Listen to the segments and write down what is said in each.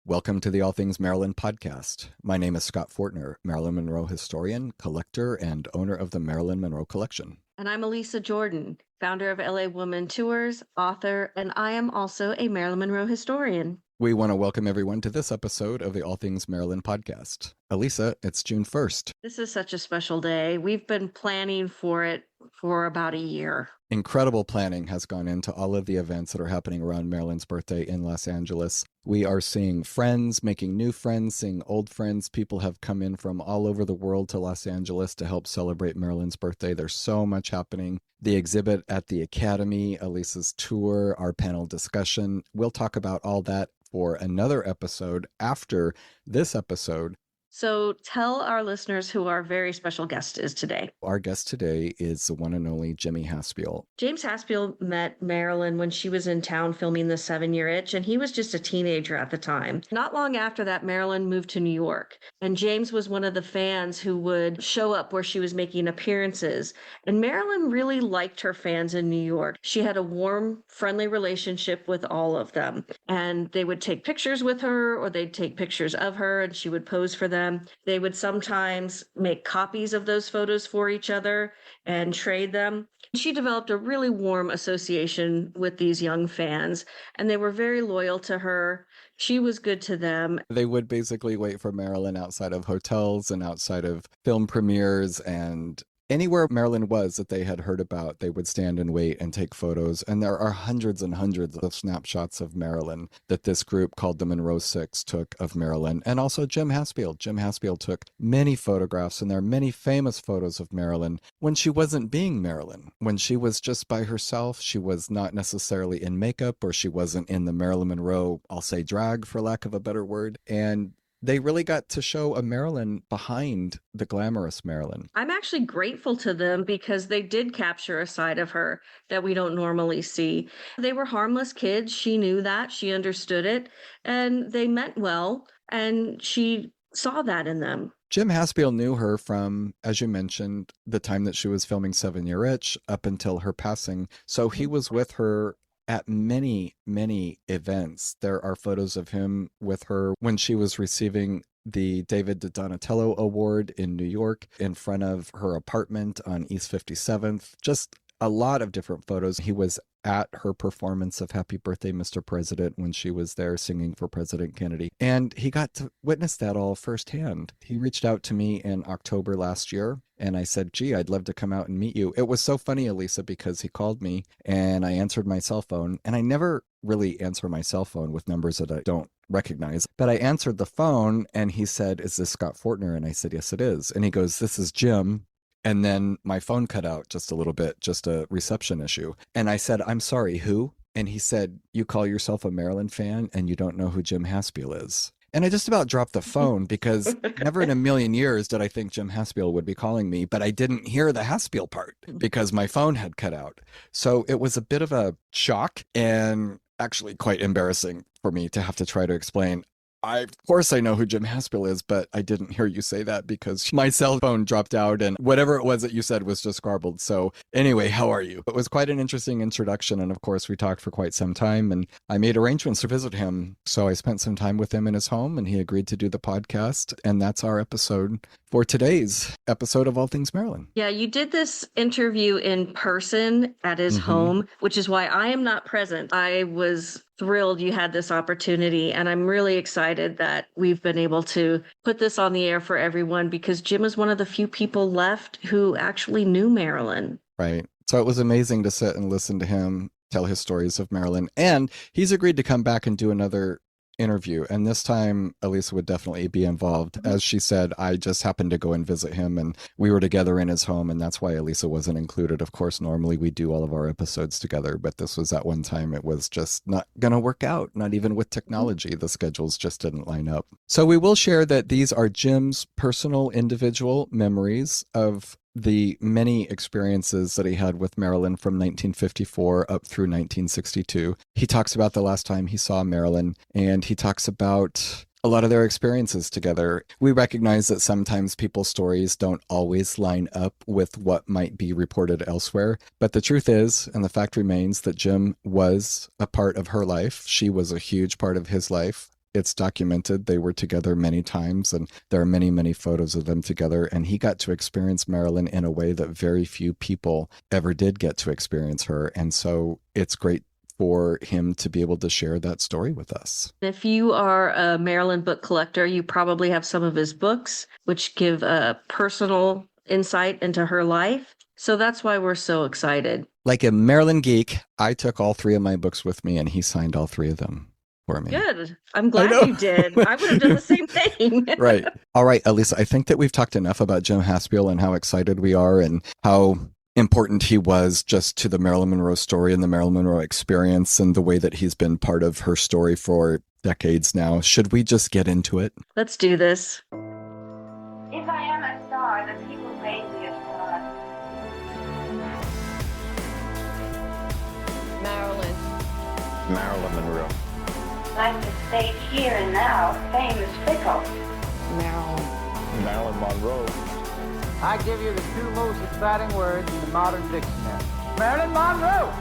Welcome to the All Things Marilyn Podcast. My name is Scott Fortner, Marilyn Monroe historian, collector, and owner of the Marilyn Monroe Collection. And I'm Elisa Jordan, founder of LA Woman Tours, author, and I am also a Marilyn Monroe historian. We want to welcome everyone to this episode of the All Things Marilyn Podcast. Elisa, it's June 1st. This is such a special day. We've been planning for it for about a year. Incredible planning has gone into all of the events that are happening around Marilyn's birthday in Los Angeles. We are seeing friends, making new friends, seeing old friends. People have come in from all over the world to Los Angeles to help celebrate Marilyn's birthday. There's so much happening. The exhibit at the Academy, Elisa's tour, our panel discussion. We'll talk about all that for another episode after this episode. So tell our listeners who our very special guest is today. Our guest today is the one and only James Haspiel. James Haspiel met Marilyn when she was in town filming The 7-Year Itch, and he was just a teenager at the time. Not long after that, Marilyn moved to New York, and James was one of the fans who would show up where she was making appearances. And Marilyn really liked her fans in New York. She had a warm, friendly relationship with all of them, and they would take pictures with her, or they'd take pictures of her, and she would pose for them. They would sometimes make copies of those photos for each other and trade them. She developed a really warm association with these young fans, and they were very loyal to her. She was good to them. They would basically wait for Marilyn outside of hotels and outside of film premieres, and anywhere Marilyn was that they had heard about, they would stand and wait and take photos. And there are hundreds and hundreds of snapshots of Marilyn that this group called the Monroe Six took of Marilyn. And also James Haspiel. James Haspiel took many photographs, and there are many famous photos of Marilyn when she wasn't being Marilyn. When she was just by herself, she was not necessarily in makeup, or she wasn't in the Marilyn Monroe, I'll say drag for lack of a better word. And they really got to show a Marilyn behind the glamorous Marilyn. I'm actually grateful to them because they did capture a side of her that we don't normally see. They were harmless kids. She knew that. She understood it. And they meant well. And she saw that in them. James Haspiel knew her from, as you mentioned, the time that she was filming 7-Year Itch up until her passing. So he was with her at many, many events. There are photos of him with her when she was receiving the David Donatello Award in New York in front of her apartment on East 57th. Just a lot of different photos. He was at her performance of Happy Birthday, Mr. President, when she was there singing for President Kennedy. And he got to witness that all firsthand. He reached out to me in October last year, and I said, gee, I'd love to come out and meet you. It was so funny, Elisa, because he called me and I answered my cell phone, and I never really answer my cell phone with numbers that I don't recognize. But I answered the phone and he said, is this Scott Fortner? And I said, yes, it is. And he goes, this is Jim. And then my phone cut out just a little bit, just a reception issue. And I said, I'm sorry, who? And he said, you call yourself a Marilyn fan and you don't know who James Haspiel is. And I just about dropped the phone because never in a million years did I think James Haspiel would be calling me, but I didn't hear the Haspiel part because my phone had cut out. So it was a bit of a shock and actually quite embarrassing for me to have to try to explain. Of course I know who James Haspiel is, but I didn't hear you say that because my cell phone dropped out and whatever it was that you said was just garbled. So anyway, how are you? It was quite an interesting introduction. And of course, we talked for quite some time and I made arrangements to visit him. So I spent some time with him in his home and he agreed to do the podcast. And that's our episode for today's episode of All Things Marilyn. Yeah, you did this interview in person at his home, which is why I am not present. I was thrilled you had this opportunity, and I'm really excited that we've been able to put this on the air for everyone because Jim is one of the few people left who actually knew Marilyn. Right. So it was amazing to sit and listen to him tell his stories of Marilyn, and he's agreed to come back and do another interview, and this time Elisa would definitely be involved. As she said, I just happened to go and visit him and we were together in his home, and that's why Elisa wasn't included. Of course, normally we do all of our episodes together, but this was that one time it was just not gonna work out, not even with technology. The schedules just didn't line up. So we will share that these are Jim's personal individual memories of the many experiences that he had with Marilyn from 1954 up through 1962. He talks about the last time he saw Marilyn, and he talks about a lot of their experiences together. We recognize that sometimes people's stories don't always line up with what might be reported elsewhere. But the truth is, and the fact remains, that Jim was a part of her life. She was a huge part of his life. it's documented. They were together many times, and there are many, many photos of them together. And he got to experience Marilyn in a way that very few people ever did get to experience her. And so it's great for him to be able to share that story with us. If you are a Marilyn book collector, you probably have some of his books, which give a personal insight into her life. So that's why we're so excited. Like a Marilyn geek, I took all 3 of my books with me, and he signed all 3 of them for me. Good. I'm glad you did. I would have done the same thing. Right. All right, Elisa, I think that we've talked enough about Jim Haspiel and how excited we are and how important he was just to the Marilyn Monroe story and the Marilyn Monroe experience and the way that he's been part of her story for decades now. Should we just get into it? Let's do this. If I am a star, the people made me a star. Marilyn Monroe. Like the stage here and now, fame is fickle. Marilyn Monroe. I give you the 2 most exciting words in the modern dictionary. Marilyn Monroe!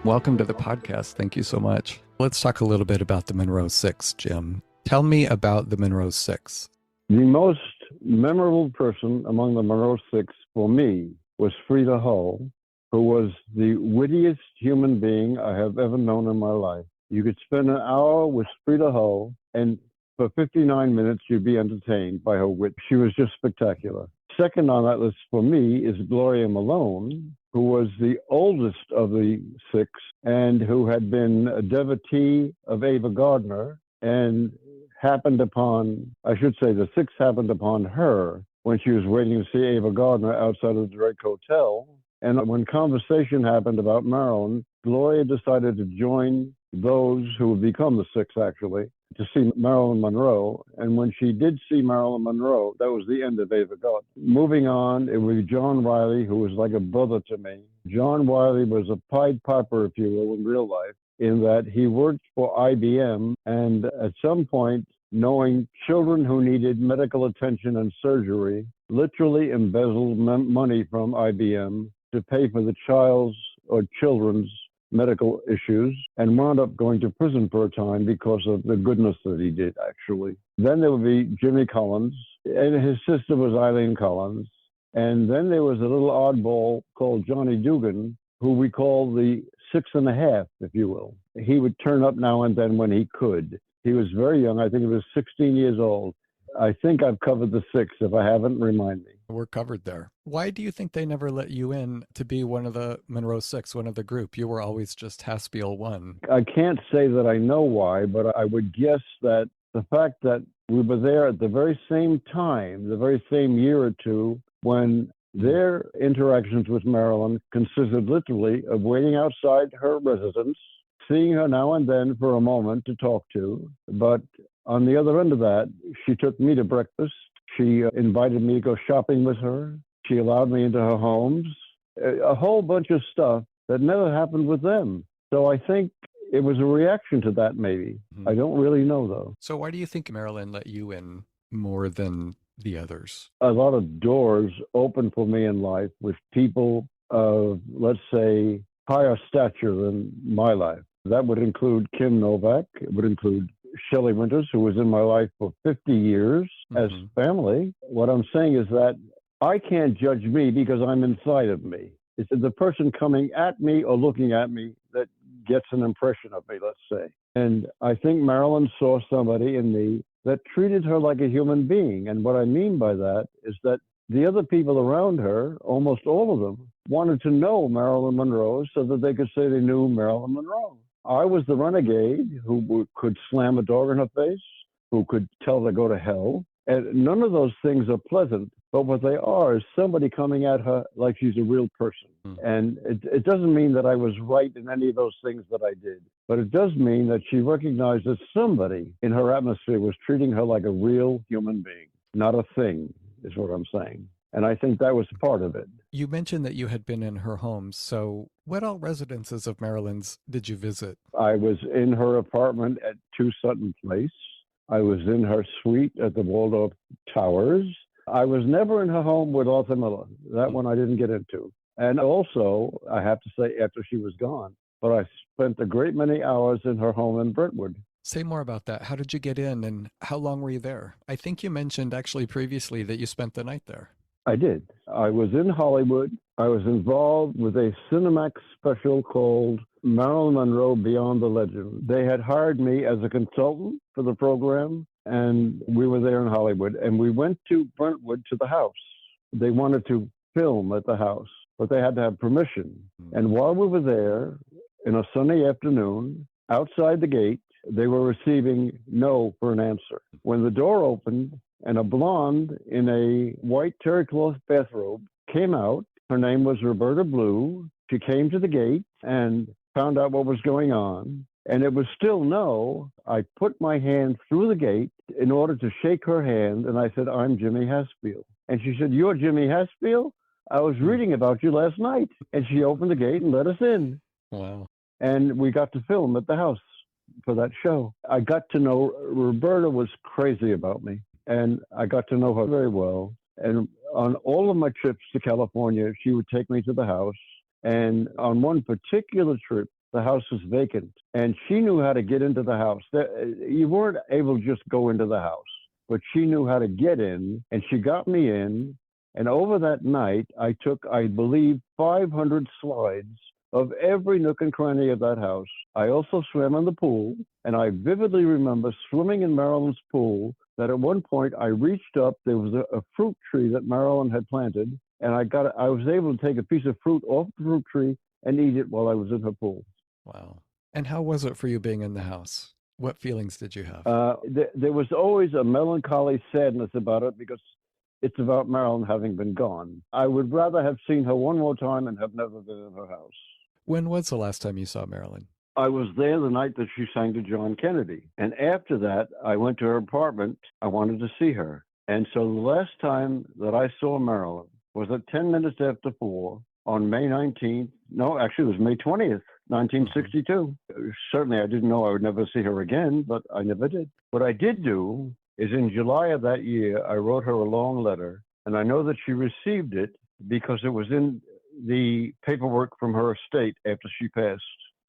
Welcome to the podcast. Thank you so much. Let's talk a little bit about the Monroe Six, Jim. Tell me about the Monroe Six. The most memorable person among the Monroe Six for me was Frida Hull, who was the wittiest human being I have ever known in my life. You could spend an hour with Frida Hull, and for 59 minutes, you'd be entertained by her wit. She was just spectacular. Second on that list for me is Gloria Malone, who was the oldest of the 6 and who had been a devotee of Ava Gardner and happened upon, I should say the 6 happened upon her when she was waiting to see Ava Gardner outside of the Regis Hotel. And when conversation happened about Marilyn, Gloria decided to join those who would become the 6 actually, to see Marilyn Monroe. And when she did see Marilyn Monroe, that was the end of Ava Gardner. Moving on, it was John Wiley, who was like a brother to me. John Wiley was a Pied Piper, if you will, in real life, in that he worked for IBM, and at some point, knowing children who needed medical attention and surgery, literally embezzled money from IBM to pay for the child's or children's medical issues, and wound up going to prison for a time because of the goodness that he did, actually. Then there would be Jimmy Collins, and his sister was Eileen Collins. And then there was a little oddball called Johnny Dugan, who we call the 6½, if you will. He would turn up now and then when he could. He was very young. I think he was 16 years old. I think I've covered the 6. If I haven't, remind me. We're covered there. Why do you think they never let you in to be one of the Monroe Six, one of the group? You were always just Haspiel 1. I can't say that I know why, but I would guess that the fact that we were there at the very same time, the very same year or two, when their interactions with Marilyn consisted literally of waiting outside her residence, seeing her now and then for a moment to talk to. But on the other end of that, she took me to breakfast. She invited me to go shopping with her. She allowed me into her homes. A whole bunch of stuff that never happened with them. So I think it was a reaction to that, maybe. I don't really know, though. So why do you think Marilyn let you in more than the others? A lot of doors opened for me in life with people of, let's say, higher stature than my life. That would include Kim Novak. It would include Shelley Winters, who was in my life for 50 years as family. What I'm saying is that I can't judge me because I'm inside of me. It's the person coming at me or looking at me that gets an impression of me, let's say. And I think Marilyn saw somebody in me that treated her like a human being. And what I mean by that is that the other people around her, almost all of them, wanted to know Marilyn Monroe so that they could say they knew Marilyn Monroe. I was the renegade who could slam a door in her face, who could tell her to go to hell. And none of those things are pleasant, but what they are is somebody coming at her like she's a real person. And it doesn't mean that I was right in any of those things that I did, but it does mean that she recognized that somebody in her atmosphere was treating her like a real human being, not a thing, is what I'm saying. And I think that was part of it. You mentioned that you had been in her home. So what all residences of Marilyn's did you visit? I was in her apartment at 2 Sutton Place. I was in her suite at the Waldorf Towers. I was never in her home with Arthur Miller. That one I didn't get into. And also, I have to say, after she was gone, but I spent a great many hours in her home in Brentwood. Say more about that. How did you get in and how long were you there? I think you mentioned actually previously that you spent the night there. I did. I was in Hollywood. I was involved with a Cinemax special called Marilyn Monroe Beyond the Legend. They had hired me as a consultant for the program, and we were there in Hollywood. And we went to Brentwood to the house. They wanted to film at the house, but they had to have permission. And while we were there, in a sunny afternoon, outside the gate, they were receiving no for an answer. When the door opened and a blonde in a white terry cloth bathrobe came out, her name was Roberta Blue. She came to the gate and found out what was going on. And it was still no. I put my hand through the gate in order to shake her hand. And I said, I'm Jimmy Haspiel. And she said, you're Jimmy Haspiel? I was reading about you last night. And she opened the gate and let us in. Wow. And we got to film at the house for that show. I got to know Roberta was crazy about me. And I got to know her very well. And on all of my trips to California, she would take me to the house. And on one particular trip, the house was vacant. And she knew how to get into the house. You weren't able to just go into the house, but she knew how to get in. And she got me in. And over that night, I took, I believe, 500 slides of every nook and cranny of that house. I also swam in the pool. And I vividly remember swimming in Marilyn's pool that at one point I reached up, there was a fruit tree that Marilyn had planted, and I was able to take a piece of fruit off the fruit tree and eat it while I was in her pool. Wow. And how was it for you being in the house? What feelings did you have? There was always a melancholy sadness about it because it's about Marilyn having been gone. I would rather have seen her one more time and have never been in her house. When was the last time you saw Marilyn? I was there the night that she sang to John Kennedy. And after that, I went to her apartment. I wanted to see her. And so the last time that I saw Marilyn was at 10 minutes after 4 on May 19th. No, actually, it was May 20th, 1962. Certainly, I didn't know I would never see her again, but I never did. What I did do is in July of that year, I wrote her a long letter. And I know that she received it because it was in the paperwork from her estate after she passed.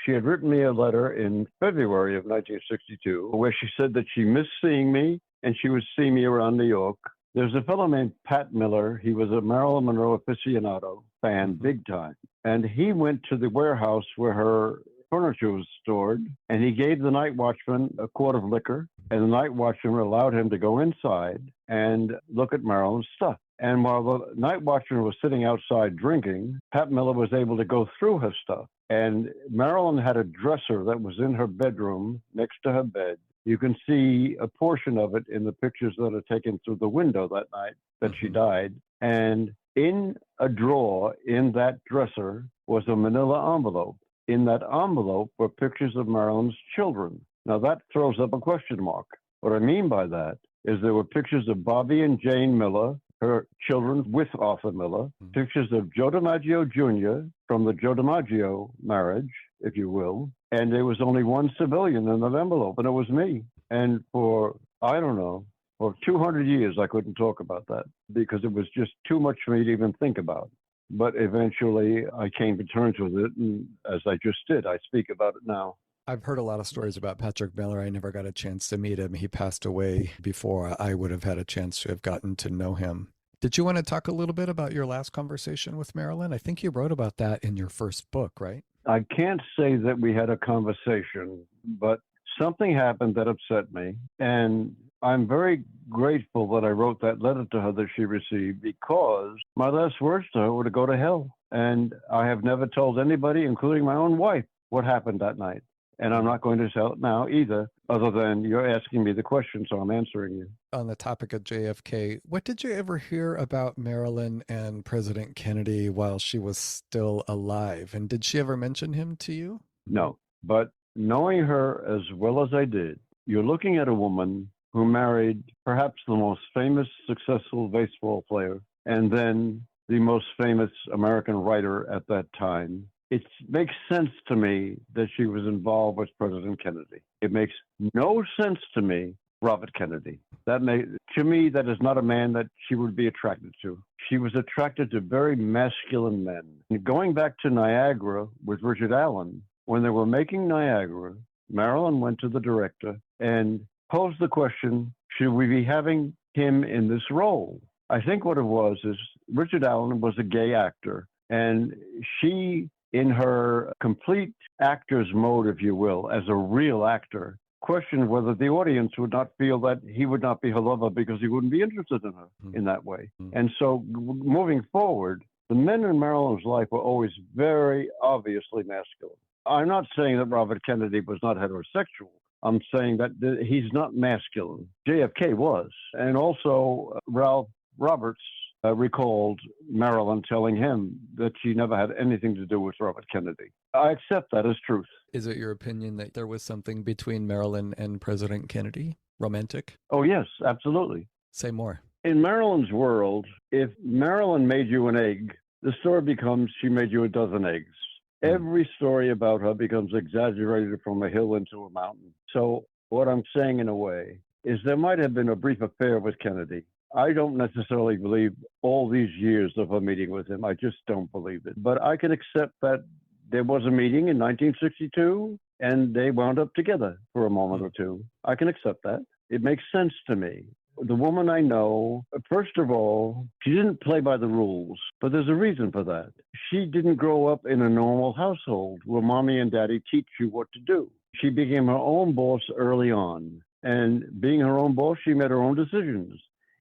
She had written me a letter in February of 1962 where she said that she missed seeing me and she would see me around New York. There's a fellow named Pat Miller. He was a Marilyn Monroe aficionado fan, big time. And he went to the warehouse where her furniture was stored, and he gave the night watchman a quart of liquor, and the night watchman allowed him to go inside and look at Marilyn's stuff. And while the night watchman was sitting outside drinking, Pat Miller was able to go through her stuff. And Marilyn had a dresser that was in her bedroom next to her bed. You can see a portion of it in the pictures that are taken through the window that night that she died. And in a drawer in that dresser was a manila envelope. In that envelope were pictures of Marilyn's children. Now that throws up a question mark. What I mean by that is there were pictures of Bobby and Jane Miller, her children with Arthur Miller, pictures of Joe DiMaggio Jr. from the Joe DiMaggio marriage, if you will. And there was only one civilian in that envelope, and it was me. And for, I don't know, for 200 years, I couldn't talk about that because it was just too much for me to even think about. But eventually, I came to terms with it, and as I just did, I speak about it now. I've heard a lot of stories about Patrick Miller. I never got a chance to meet him. He passed away before I would have had a chance to have gotten to know him. Did you want to talk a little bit about your last conversation with Marilyn? I think you wrote about that in your first book, right? I can't say that we had a conversation, but something happened that upset me. And I'm very grateful that I wrote that letter to her that she received because my last words to her were to go to hell. And I have never told anybody, including my own wife, what happened that night. And I'm not going to tell it now either, other than you're asking me the question, so I'm answering you. On the topic of JFK, what did you ever hear about Marilyn and President Kennedy while she was still alive? And did she ever mention him to you? No, but knowing her as well as I did, you're looking at a woman who married perhaps the most famous, successful baseball player, and then the most famous American writer at that time. It makes sense to me that she was involved with President Kennedy. It makes no sense to me Robert Kennedy. To me, that is not a man that she would be attracted to. She was attracted to very masculine men. And going back to Niagara with Richard Allen, when they were making Niagara, Marilyn went to the director and posed the question, should we be having him in this role? I think what it was is Richard Allen was a gay actor, and she, in her complete actor's mode, if you will, as a real actor, questioned whether the audience would not feel that he would not be her lover because he wouldn't be interested in her in that way. And so moving forward, the men in Marilyn's life were always very obviously masculine. I'm not saying that Robert Kennedy was not heterosexual. I'm saying that he's not masculine. JFK was. And also Ralph Roberts recalled Marilyn telling him that she never had anything to do with Robert Kennedy. I accept that as truth. Is it your opinion that there was something between Marilyn and President Kennedy? Romantic? Oh, yes, absolutely. Say more. In Marilyn's world, if Marilyn made you an egg, the story becomes she made you a dozen eggs. Every story about her becomes exaggerated from a hill into a mountain. So what I'm saying in a way is there might have been a brief affair with Kennedy. I don't necessarily believe all these years of her meeting with him. I just don't believe it. But I can accept that there was a meeting in 1962 and they wound up together for a moment or two. I can accept that. It makes sense to me. The woman I know, first of all, she didn't play by the rules, but there's a reason for that. She didn't grow up in a normal household where mommy and daddy teach you what to do. She became her own boss early on. And being her own boss, she made her own decisions.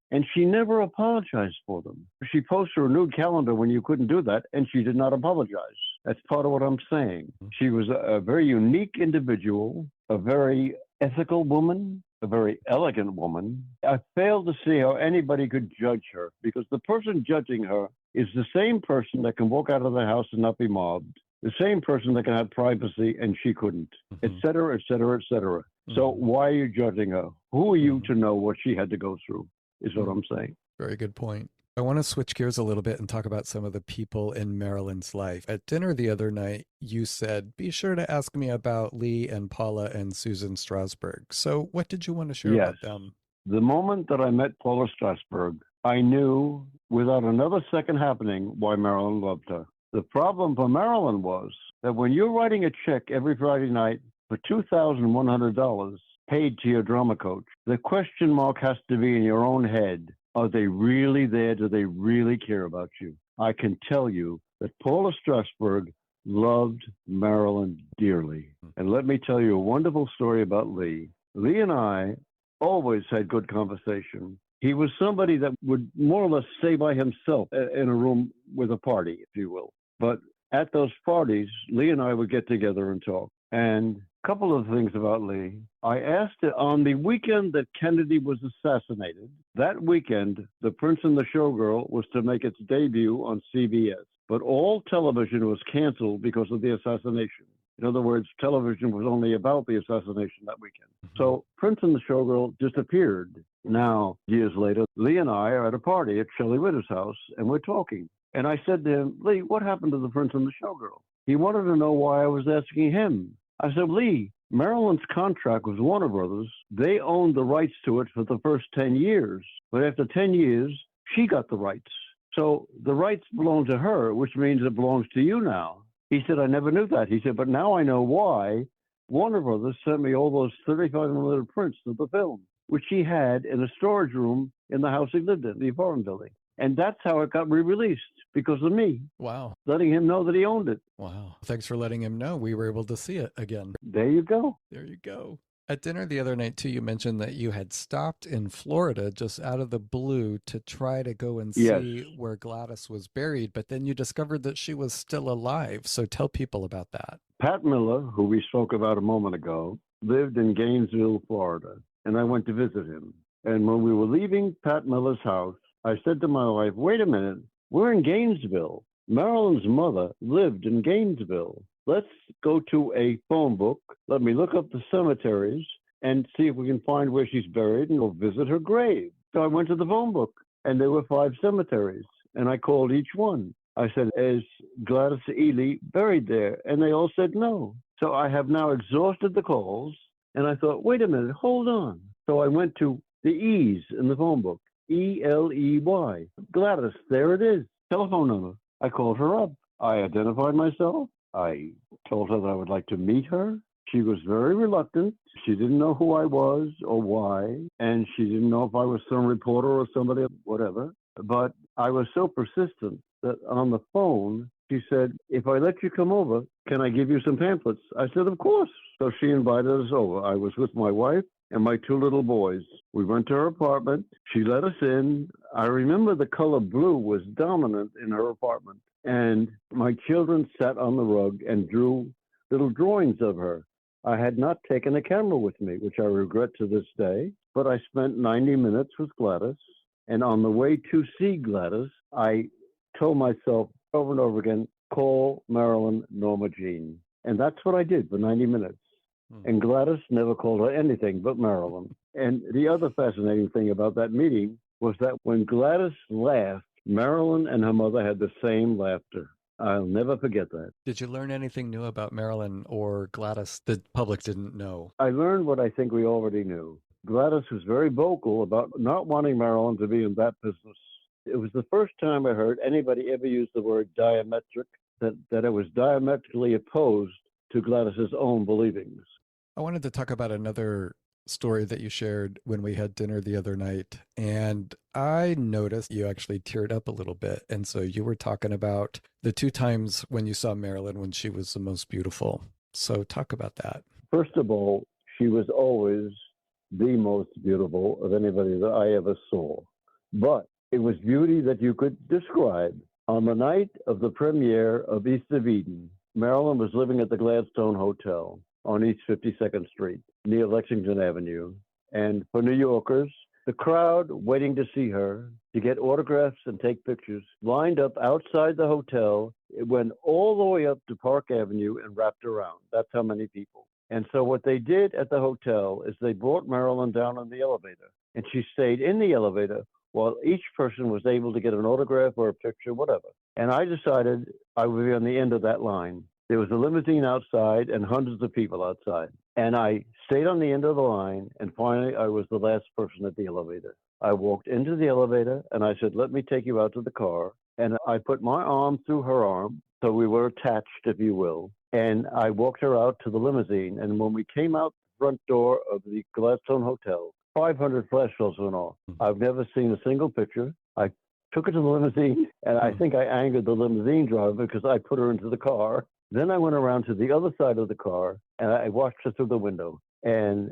And she never apologized for them. She posted a nude calendar when you couldn't do that, and she did not apologize. That's part of what I'm saying. She was a very unique individual, a very ethical woman, a very elegant woman. I fail to see how anybody could judge her, because the person judging her is the same person that can walk out of the house and not be mobbed, the same person that can have privacy and she couldn't, et cetera, et cetera, et cetera. So why are you judging her? Who are you to know what she had to go through, is what I'm saying. Very good point. I want to switch gears a little bit and talk about some of the people in Marilyn's life. At dinner the other night, you said, be sure to ask me about Lee and Paula and Susan Strasberg. So what did you want to share about them? The moment that I met Paula Strasberg, I knew without another second happening why Marilyn loved her. The problem for Marilyn was that when you're writing a check every Friday night for $2,100 paid to your drama coach, the question mark has to be in your own head. Are they really there? Do they really care about you? I can tell you that Paula Strasberg loved Marilyn dearly. And let me tell you a wonderful story about Lee. Lee and I always had good conversation. He was somebody that would more or less stay by himself in a room with a party, if you will. But at those parties, Lee and I would get together and talk. And a couple of things about Lee. I asked her on the weekend that Kennedy was assassinated. That weekend, The Prince and the Showgirl was to make its debut on CBS. But all television was canceled because of the assassination. In other words, television was only about the assassination that weekend. So Prince and the Showgirl disappeared. Now, years later, Lee and I are at a party at Shelley Witter's house, and we're talking. And I said to him, Lee, what happened to The Prince and the Showgirl? He wanted to know why I was asking him. I said, Lee, Marilyn's contract with Warner Brothers, they owned the rights to it for the first 10 years. But after 10 years, she got the rights. So the rights belong to her, which means it belongs to you now. He said, I never knew that. He said, but now I know why Warner Brothers sent me all those 35mm prints of the film, which he had in a storage room in the house he lived in, the apartment building. And that's how it got re-released, because of me. Wow. Letting him know that he owned it. Wow. Thanks for letting him know. We were able to see it again. There you go. There you go. At dinner the other night, too, you mentioned that you had stopped in Florida just out of the blue to try to go and see where Gladys was buried, but then you discovered that she was still alive. So tell people about that. Pat Miller, who we spoke about a moment ago, lived in Gainesville, Florida, and I went to visit him. And when we were leaving Pat Miller's house, I said to my wife, wait a minute, we're in Gainesville. Marilyn's mother lived in Gainesville. Let's go to a phone book. Let me look up the cemeteries and see if we can find where she's buried and go visit her grave. So I went to the phone book, and there were 5 cemeteries, and I called each one. I said, is Gladys Ely buried there? And they all said no. So I have now exhausted the calls, and I thought, wait a minute, hold on. So I went to the E's in the phone book, Eley. Gladys, there it is, telephone number. I called her up. I identified myself. I told her that I would like to meet her. She was very reluctant. She didn't know who I was or why, and she didn't know if I was some reporter or somebody, whatever. But I was so persistent that on the phone, she said, if I let you come over, can I give you some pamphlets? I said, of course. So she invited us over. I was with my wife and my two little boys. We went to her apartment. She let us in. I remember the color blue was dominant in her apartment. And my children sat on the rug and drew little drawings of her. I had not taken a camera with me, which I regret to this day, but I spent 90 minutes with Gladys. And on the way to see Gladys, I told myself over and over again, call Marilyn Norma Jean. And that's what I did for 90 minutes. And Gladys never called her anything but Marilyn. And the other fascinating thing about that meeting was that when Gladys laughed, Marilyn and her mother had the same laughter. I'll never forget that. Did you learn anything new about Marilyn or Gladys the public didn't know? I learned what I think we already knew. Gladys was very vocal about not wanting Marilyn to be in that business. It was the first time I heard anybody ever use the word diametric, that it was diametrically opposed to Gladys's own believings. I wanted to talk about another story that you shared when we had dinner the other night, and I noticed you actually teared up a little bit. And so you were talking about the two times when you saw Marilyn when she was the most beautiful. So talk about that. First of all, she was always the most beautiful of anybody that I ever saw. But it was beauty that you could describe. On the night of the premiere of East of Eden, Marilyn was living at the Gladstone Hotel on East 52nd Street, near Lexington Avenue. And for New Yorkers, the crowd waiting to see her, to get autographs and take pictures, lined up outside the hotel. It went all the way up to Park Avenue and wrapped around. That's how many people. And so what they did at the hotel is they brought Marilyn down in the elevator, and she stayed in the elevator while each person was able to get an autograph or a picture, whatever. And I decided I would be on the end of that line. There was a limousine outside and hundreds of people outside. And I stayed on the end of the line, and finally I was the last person at the elevator. I walked into the elevator, and I said, let me take you out to the car. And I put my arm through her arm, so we were attached, if you will. And I walked her out to the limousine. And when we came out the front door of the Gladstone Hotel, 500 flash bulbs went off. I've never seen a single picture. I took her to the limousine, and I think I angered the limousine driver because I put her into the car. Then I went around to the other side of the car, and I watched her through the window. And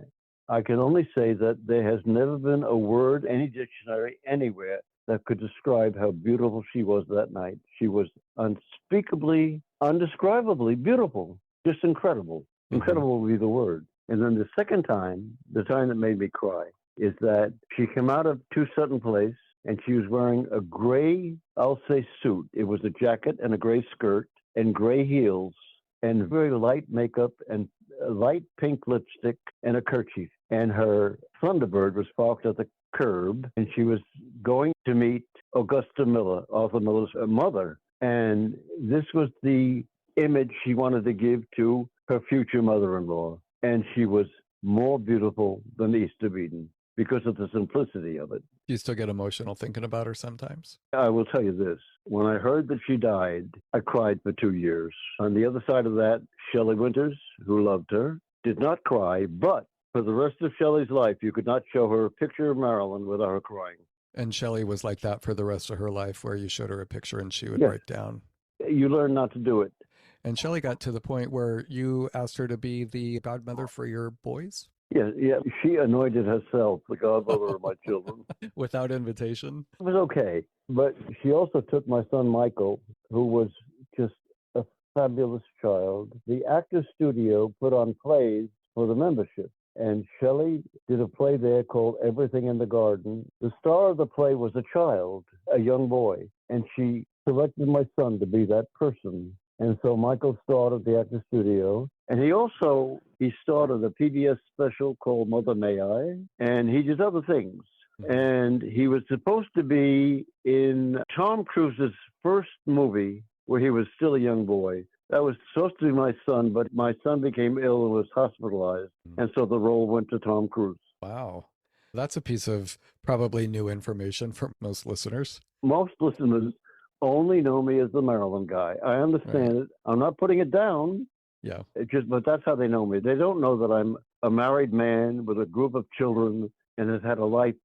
I can only say that there has never been a word, any dictionary, anywhere that could describe how beautiful she was that night. She was unspeakably, undescribably beautiful, just incredible. Incredible would be the word. And then the second time, the time that made me cry, is that she came out of 2 Sutton Place, and she was wearing a gray, I'll say, suit. It was a jacket and a gray skirt and gray heels and very light makeup and light pink lipstick and a kerchief. And her Thunderbird was parked at the curb, and she was going to meet Augusta Miller, Arthur Miller's mother. And this was the image she wanted to give to her future mother-in-law. And she was more beautiful than East of Eden because of the simplicity of it. Do you still get emotional thinking about her sometimes? I will tell you this. When I heard that she died, I cried for 2 years. On the other side of that, Shelley Winters, who loved her, did not cry, but for the rest of Shelley's life, you could not show her a picture of Marilyn without her crying. And Shelley was like that for the rest of her life, where you showed her a picture and she would Yes. break down. You learn not to do it. And Shelley got to the point where you asked her to be the godmother for your boys? Yeah. She anointed herself the godmother of my children. Without invitation? It was okay. But she also took my son Michael, who was just a fabulous child. The Actors Studio put on plays for the membership. And Shelley did a play there called Everything in the Garden. The star of the play was a child, a young boy. And she selected my son to be that person. And so Michael starred at the Actors Studio. And he starred in a PBS special called Mother May I. And he did other things. And he was supposed to be in Tom Cruise's first movie where he was still a young boy. That was supposed to be my son, but my son became ill and was hospitalized. And so the role went to Tom Cruise. Wow. That's a piece of probably new information for most listeners. Most listeners only know me as the Marilyn guy. I understand it. I'm not putting it down. Yeah. But that's how they know me. They don't know that I'm a married man with a group of children and has had a life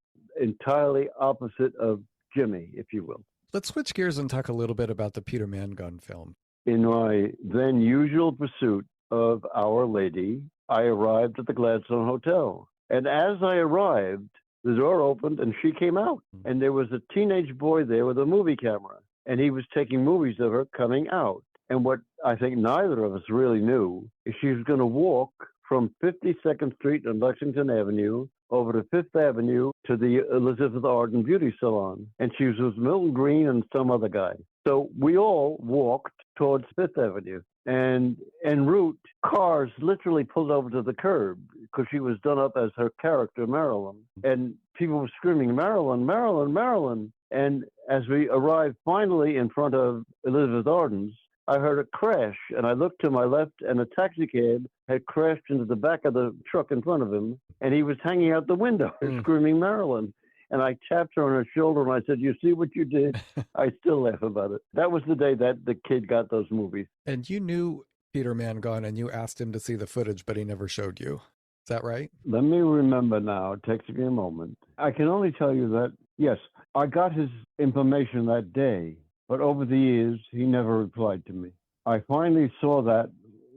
entirely opposite of Jimmy, if you will. Let's switch gears and talk a little bit about the Peter Mangun film. In my then usual pursuit of Our Lady, I arrived at the Gladstone Hotel. And as I arrived, the door opened and she came out. And there was a teenage boy there with a movie camera. And he was taking movies of her coming out. And what I think neither of us really knew is she was going to walk from 52nd Street and Lexington Avenue over to Fifth Avenue to the Elizabeth Arden Beauty Salon. And she was with Milton Green and some other guy. So we all walked towards Fifth Avenue. And en route, cars literally pulled over to the curb because she was done up as her character, Marilyn. And people were screaming, Marilyn, Marilyn, Marilyn. And as we arrived finally in front of Elizabeth Arden's, I heard a crash, and I looked to my left, and a taxi cab had crashed into the back of the truck in front of him, and he was hanging out the window screaming, Marilyn. And I tapped her on her shoulder, and I said, you see what you did? I still laugh about it. That was the day that the kid got those movies. And you knew Peter Mangun, and you asked him to see the footage, but he never showed you. Is that right? Let me remember now. It takes me a moment. I can only tell you that, yes, I got his information that day. But over the years, he never replied to me. I finally saw that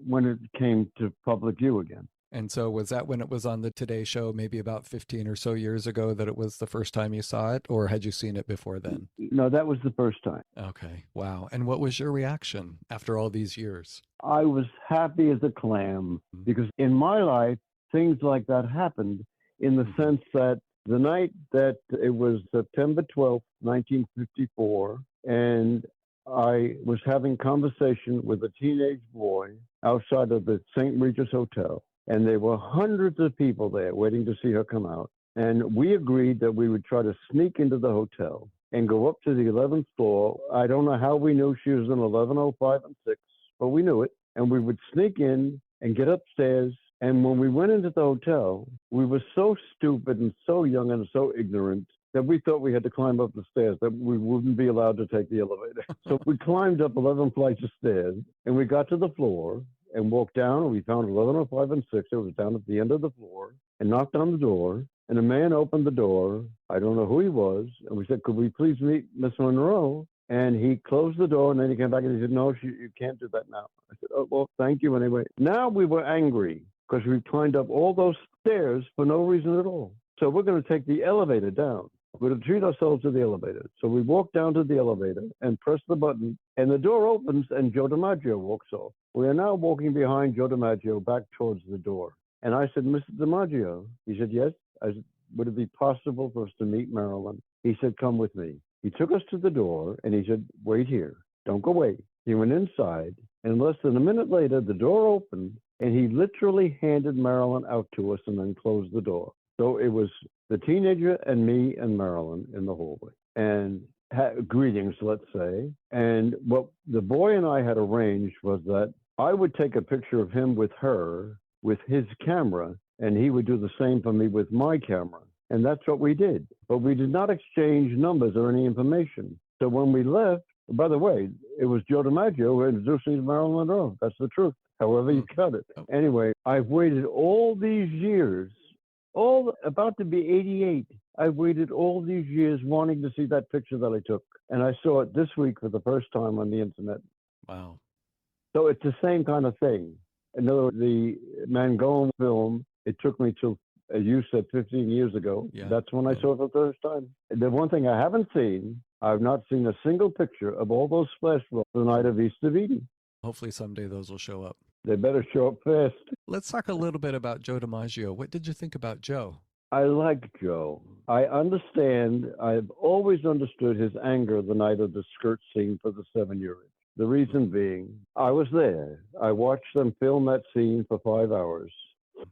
when it came to public view again. And so was that when it was on the Today Show, maybe about 15 or so years ago, that it was the first time you saw it? Or had you seen it before then? No, that was the first time. Okay. Wow. And what was your reaction after all these years? I was happy as a clam because in my life, things like that happened in the sense that the night that it was September 12th, 1954, and I was having conversation with a teenage boy outside of the St. Regis Hotel. And there were hundreds of people there waiting to see her come out. And we agreed that we would try to sneak into the hotel and go up to the 11th floor. I don't know how we knew she was in 1105 and 6, but we knew it. And we would sneak in and get upstairs. And when we went into the hotel, we were so stupid and so young and so ignorant that we thought we had to climb up the stairs, that we wouldn't be allowed to take the elevator. So we climbed up 11 flights of stairs, and we got to the floor and walked down, and we found 1105 and 6. It was down at the end of the floor, and knocked on the door, and a man opened the door. I don't know who he was, and we said, could we please meet Miss Monroe? And he closed the door, and then he came back and he said, no, you can't do that now. I said, oh, well, thank you anyway. Now we were angry because we climbed up all those stairs for no reason at all. So we're going to take the elevator down. We're going to treat ourselves to the elevator. So we walk down to the elevator and press the button, and the door opens, and Joe DiMaggio walks off. We are now walking behind Joe DiMaggio back towards the door. And I said, Mr. DiMaggio. He said, yes. I said, would it be possible for us to meet Marilyn? He said, come with me. He took us to the door, and he said, wait here. Don't go away. He went inside, and less than a minute later, the door opened, and he literally handed Marilyn out to us and then closed the door. So it was the teenager and me and Marilyn in the hallway. And greetings, let's say. And what the boy and I had arranged was that I would take a picture of him with her, with his camera, and he would do the same for me with my camera. And that's what we did. But we did not exchange numbers or any information. So when we left, by the way, it was Joe DiMaggio who introduced me to Marilyn Monroe. That's the truth, however you cut it. Anyway, I've waited all these years, about to be 88. I've waited all these years wanting to see that picture that I took. And I saw it this week for the first time on the internet. Wow. So it's the same kind of thing. In other words, the Mangun film, it took me till, as you said, 15 years ago. Yeah. That's when I saw it for the first time. The one thing I haven't seen, I've not seen a single picture of all those splash films the night of East of Eden. Hopefully someday those will show up. They better show up fast. Let's talk a little bit about Joe DiMaggio. What did you think about Joe? I like Joe. I understand. I've always understood his anger the night of the skirt scene for the 7-year-old. The reason being, I was there. I watched them film that scene for 5 hours.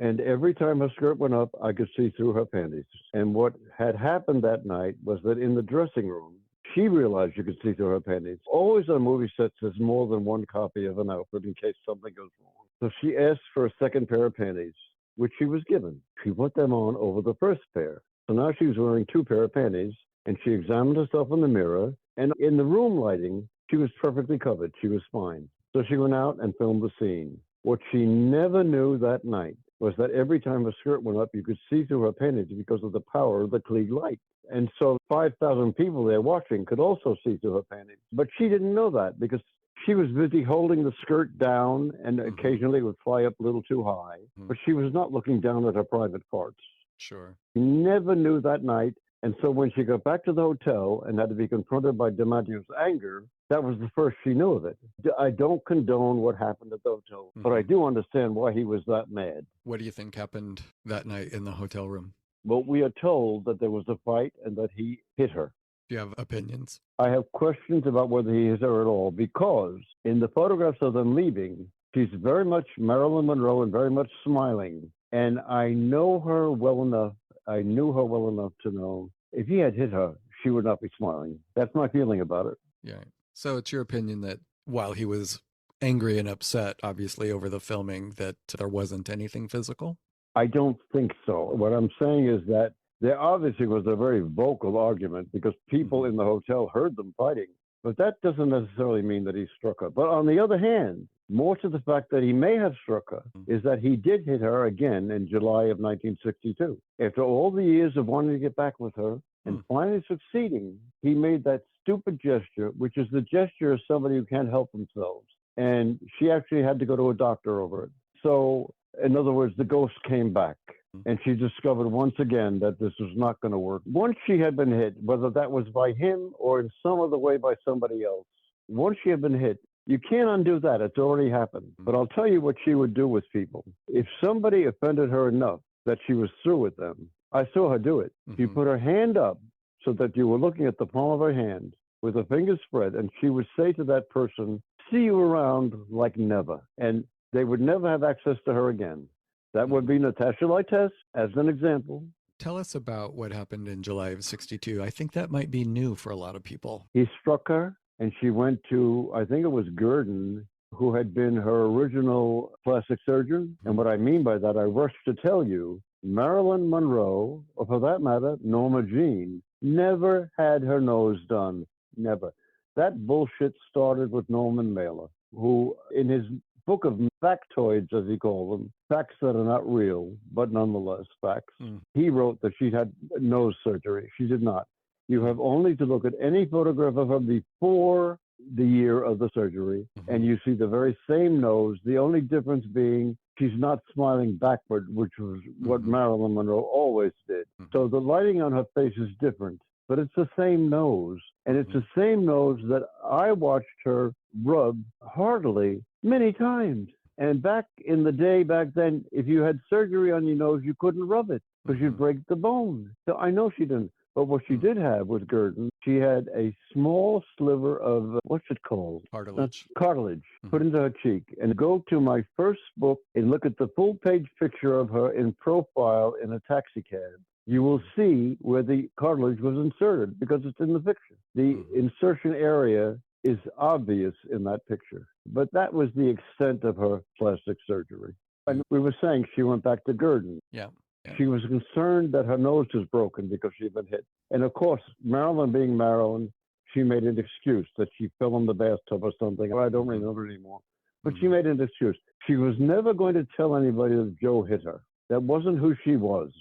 And every time her skirt went up, I could see through her panties. And what had happened that night was that in the dressing room, she realized you could see through her panties. Always on movie sets, there's more than one copy of an outfit in case something goes wrong. So she asked for a second pair of panties, which she was given. She put them on over the first pair. So now she was wearing 2 pair of panties, and she examined herself in the mirror. And in the room lighting, she was perfectly covered. She was fine. So she went out and filmed the scene. What she never knew that night was that every time her skirt went up, you could see through her panties because of the power of the Klieg light. And so 5,000 people there watching could also see through her panties. But she didn't know that because she was busy holding the skirt down, and occasionally it would fly up a little too high. But she was not looking down at her private parts. Sure. She never knew that night. And so when she got back to the hotel and had to be confronted by DiMaggio's anger, that was the first she knew of it. I don't condone what happened at the hotel, but I do understand why he was that mad. What do you think happened that night in the hotel room? Well, we are told that there was a fight and that he hit her. Do you have opinions? I have questions about whether he hit her at all, because in the photographs of them leaving, she's very much Marilyn Monroe and very much smiling. And I know her well enough. I knew her well enough to know if he had hit her, she would not be smiling. That's my feeling about it. Yeah. So it's your opinion that while he was angry and upset, obviously, over the filming, that there wasn't anything physical? I don't think so. What I'm saying is that there obviously was a very vocal argument because people in the hotel heard them fighting. But that doesn't necessarily mean that he struck her. But on the other hand, more to the fact that he may have struck her is that he did hit her again in July of 1962. After all the years of wanting to get back with her and finally succeeding, he made that stupid gesture, which is the gesture of somebody who can't help themselves. And she actually had to go to a doctor over it. So, in other words, the ghost came back. And she discovered once again that this was not going to work. Once she had been hit, whether that was by him or in some other way by somebody else, once she had been hit, you can't undo that. It's already happened. But I'll tell you what she would do with people. If somebody offended her enough that she was through with them, I saw her do it. She put her hand up so that you were looking at the palm of her hand with her fingers spread, and she would say to that person, "See you around like never." And they would never have access to her again. That would be Natasha Lytess, as an example. Tell us about what happened in July of 62. I think that might be new for a lot of people. He struck her, and she went to, I think it was Gurdon, who had been her original plastic surgeon. And what I mean by that, I rush to tell you, Marilyn Monroe, or for that matter, Norma Jean, never had her nose done. Never. That bullshit started with Norman Mailer, who in his book of factoids, as he called them, facts that are not real, but nonetheless facts, he wrote that she had nose surgery. She did not. You have only to look at any photograph of her before the year of the surgery, and you see the very same nose, the only difference being she's not smiling backward, which was what Marilyn Monroe always did. So the lighting on her face is different, but it's the same nose. And it's the same nose that I watched her rub heartily many times. And back in the day, back then, if you had surgery on your nose, you couldn't rub it because you'd break the bone. So I know she didn't. But what she did have with Gurdon, she had a small sliver of, what's it called? Cartilage. Cartilage put into her cheek. And go to my first book and look at the full page picture of her in profile in a taxi cab. You will see where the cartilage was inserted because it's in the picture. The insertion area is obvious in that picture. But that was the extent of her plastic surgery. And we were saying she went back to Gurdon. Yeah. She was concerned that her nose was broken because she'd been hit. And of course, Marilyn being Marilyn, she made an excuse that she fell in the bathtub or something. I don't remember anymore. But she made an excuse. She was never going to tell anybody that Joe hit her. That wasn't who she was.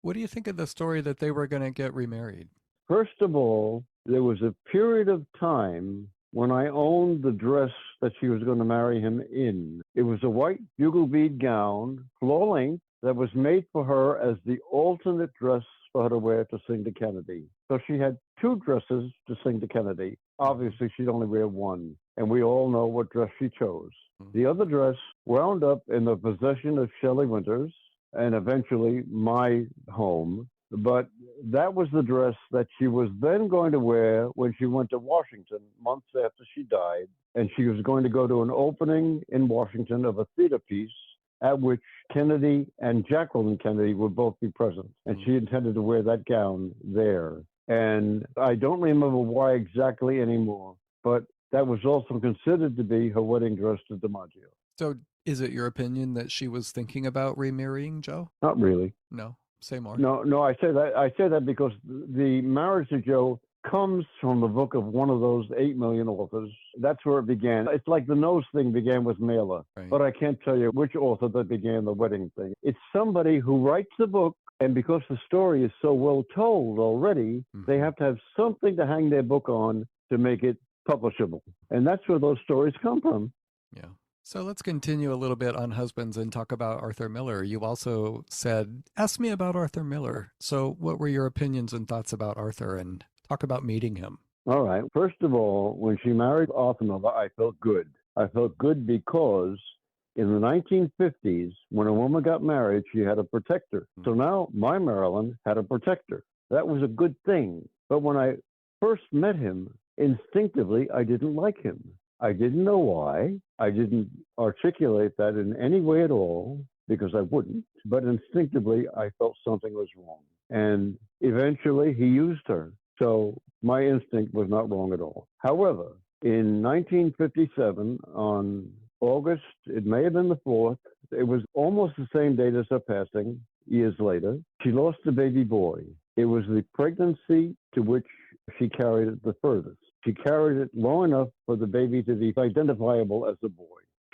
What do you think of the story that they were going to get remarried? First of all, there was a period of time when I owned the dress that she was going to marry him in. It was a white bugle bead gown, floor length, that was made for her as the alternate dress for her to wear to sing to Kennedy. So she had 2 dresses to sing to Kennedy. Obviously, she'd only wear one, and we all know what dress she chose. The other dress wound up in the possession of Shelley Winters and eventually my home. But that was the dress that she was then going to wear when she went to Washington months after she died. And she was going to go to an opening in Washington of a theater piece at which Kennedy and Jacqueline Kennedy would both be present. And she intended to wear that gown there. And I don't remember why exactly anymore, but that was also considered to be her wedding dress to DiMaggio. So is it your opinion that she was thinking about remarrying Joe? Not really. No. say more. No, I say that because the Marriage to Joe comes from the book of one of those 8 million authors. That's where it began. It's like the nose thing began with Mailer, Right. but I can't tell you which author that began the wedding thing. It's somebody who writes the book, and because the story is so well told already, they have to have something to hang their book on to make it publishable. And that's where those stories come from. Yeah. So let's continue a little bit on husbands and talk about Arthur Miller. You also said, ask me about Arthur Miller. So what were your opinions and thoughts about Arthur, and talk about meeting him? All right. First of all, when she married Arthur Miller, I felt good. I felt good because in the 1950s, when a woman got married, she had a protector. So now my Marilyn had a protector. That was a good thing. But when I first met him, instinctively, I didn't like him. I didn't know why. I didn't articulate that in any way at all because I wouldn't. But instinctively, I felt something was wrong. And eventually, he used her. So my instinct was not wrong at all. However, in 1957, on August, it may have been the 4th, it was almost the same date as her passing, years later, she lost a baby boy. It was the pregnancy to which she carried it the furthest. She carried it long enough for the baby to be identifiable as a boy.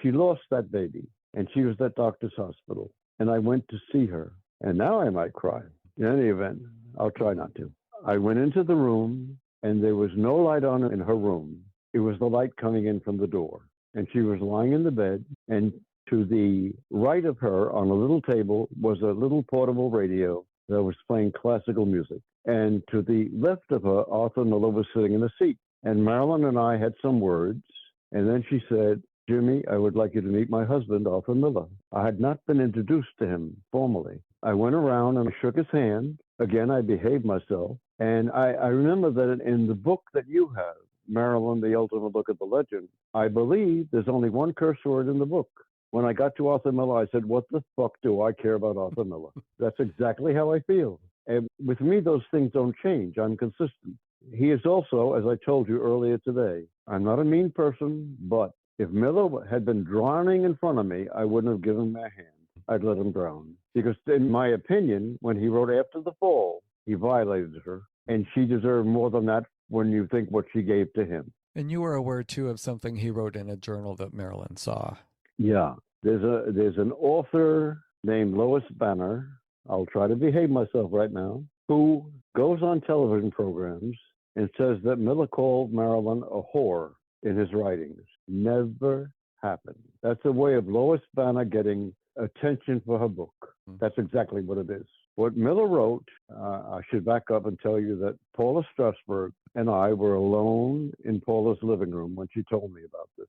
She lost that baby, and she was at doctor's hospital. And I went to see her, and now I might cry. In any event, I'll try not to. I went into the room, and there was no light on in her room. It was the light coming in from the door. And she was lying in the bed, and to the right of her on a little table was a little portable radio that was playing classical music. And to the left of her, Arthur Miller was sitting in a seat. And Marilyn and I had some words. And then she said, Jimmy, I would like you to meet my husband, Arthur Miller. I had not been introduced to him formally. I went around and I shook his hand. Again, I behaved myself. And I remember that in the book that you have, Marilyn, The Ultimate Look at the Legend, I believe there's only one curse word in the book. When I got to Arthur Miller, I said, what the fuck do I care about Arthur Miller? That's exactly how I feel. And with me, those things don't change. I'm consistent. He is also, as I told you earlier today, I'm not a mean person, but if Miller had been drowning in front of me, I wouldn't have given him a hand. I'd let him drown. Because in my opinion, when he wrote After the Fall, he violated her, and she deserved more than that when you think what she gave to him. And you were aware, too, of something he wrote in a journal that Marilyn saw. Yeah. There's an author named Lois Banner, I'll try to behave myself right now, who goes on television programs and says that Miller called Marilyn a whore in his writings. Never happened. That's a way of Lois Banner getting attention for her book. That's exactly what it is. What Miller wrote, I should back up and tell you that Paula Strasberg and I were alone in Paula's living room when she told me about this.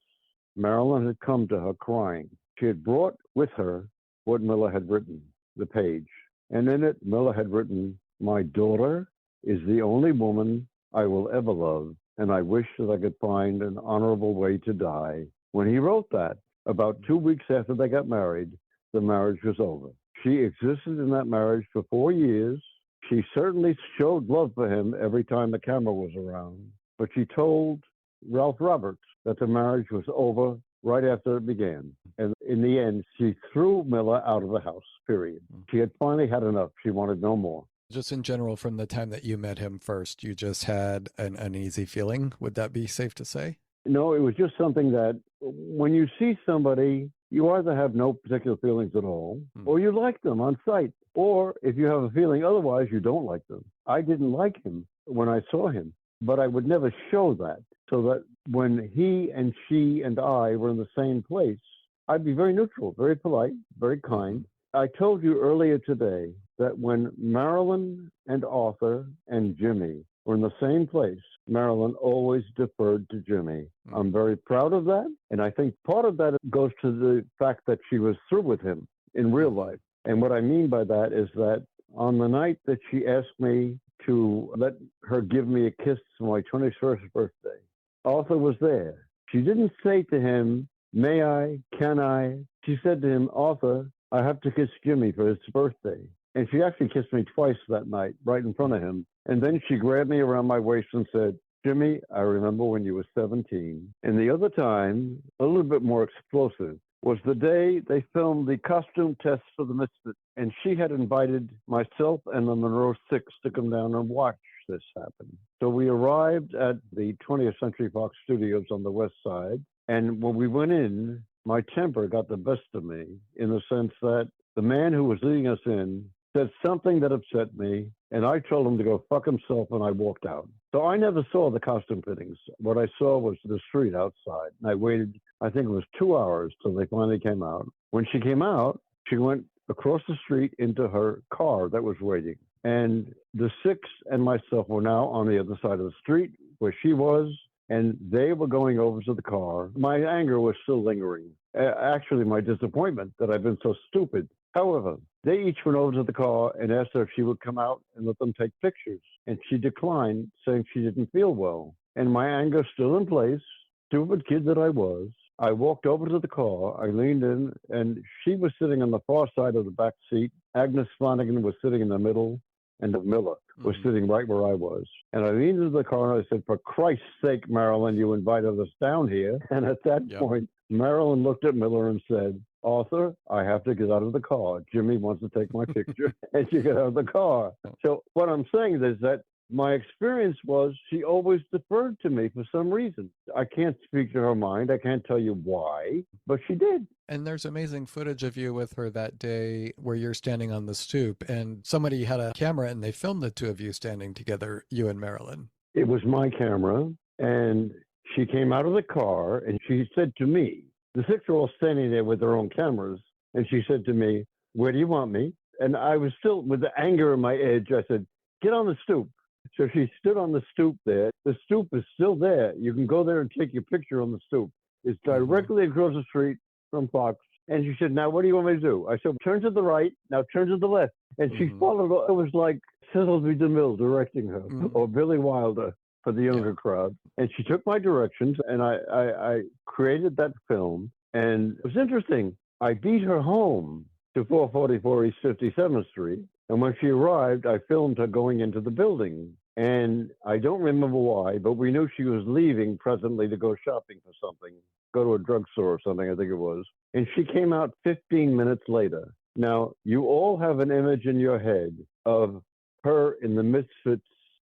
Marilyn had come to her crying. She had brought with her what Miller had written, the page. And in it, Miller had written, my daughter is the only woman I will ever love, and I wish that I could find an honorable way to die. When he wrote that, about 2 weeks after they got married, the marriage was over. She existed in that marriage for 4 years. She certainly showed love for him every time the camera was around, but she told Ralph Roberts that the marriage was over right after it began. And in the end, she threw Miller out of the house, period. She had finally had enough. She wanted no more. Just in general, from the time that you met him first, you just had an uneasy feeling. Would that be safe to say? No, it was just something that when you see somebody, you either have no particular feelings at all, or you like them on sight. Or if you have a feeling otherwise, you don't like them. I didn't like him when I saw him, but I would never show that. So that when he and she and I were in the same place, I'd be very neutral, very polite, very kind. I told you earlier today that when Marilyn and Arthur and Jimmy were in the same place, Marilyn always deferred to Jimmy. I'm very proud of that. And I think part of that goes to the fact that she was through with him in real life. And what I mean by that is that on the night that she asked me to let her give me a kiss for my 21st birthday, Arthur was there. She didn't say to him, may I, can I? She said to him, Arthur, I have to kiss Jimmy for his birthday. And she actually kissed me twice that night, right in front of him. And then she grabbed me around my waist and said, Jimmy, I remember when you were 17. And the other time, a little bit more explosive, was the day they filmed the costume test for the Misfits, and she had invited myself and the Monroe Six to come down and watch this happen. So we arrived at the 20th Century Fox Studios on the west side, and when we went in, my temper got the best of me in the sense that the man who was leading us in said something that upset me, and I told him to go fuck himself, and I walked out. So I never saw the costume fittings. What I saw was the street outside, and I waited, I think it was 2 hours till they finally came out. When she came out, she went across the street into her car that was waiting. And the Six and myself were now on the other side of the street where she was, and they were going over to the car. My anger was still lingering. Actually, my disappointment that I've been so stupid. However, they each went over to the car and asked her if she would come out and let them take pictures. And she declined, saying she didn't feel well. And my anger still in place, stupid kid that I was, I walked over to the car, I leaned in, and she was sitting on the far side of the back seat. Agnes Flanagan was sitting in the middle, and Miller was sitting right where I was. And I leaned into the car and I said, for Christ's sake, Marilyn, you invited us down here. And at that point, Marilyn looked at Miller and said, Arthur, I have to get out of the car. Jimmy wants to take my picture. And she got out of the car. So what I'm saying is that my experience was she always deferred to me for some reason. I can't speak to her mind. I can't tell you why, but she did. And there's amazing footage of you with her that day where you're standing on the stoop and somebody had a camera and they filmed the two of you standing together, you and Marilyn. It was my camera, and she came out of the car and she said to me, the Six were all standing there with their own cameras, and she said to me, where do you want me? And I was still with the anger in my edge. I said, get on the stoop. So she stood on the stoop there. The stoop is still there. You can go there and take your picture on the stoop. It's directly across the street from Fox. And she said, now, what do you want me to do? I said, turn to the right. Now turn to the left. And she followed. It was like Cecil B. DeMille directing her, or Billy Wilder for the younger crowd. And she took my directions, and I created that film. And it was interesting. I beat her home to 444 East 57th Street. And when she arrived, I filmed her going into the building. And I don't remember why, but we knew she was leaving presently to go shopping for something, go to a drugstore or something, I think it was. And she came out 15 minutes later. Now, you all have an image in your head of her in the Misfits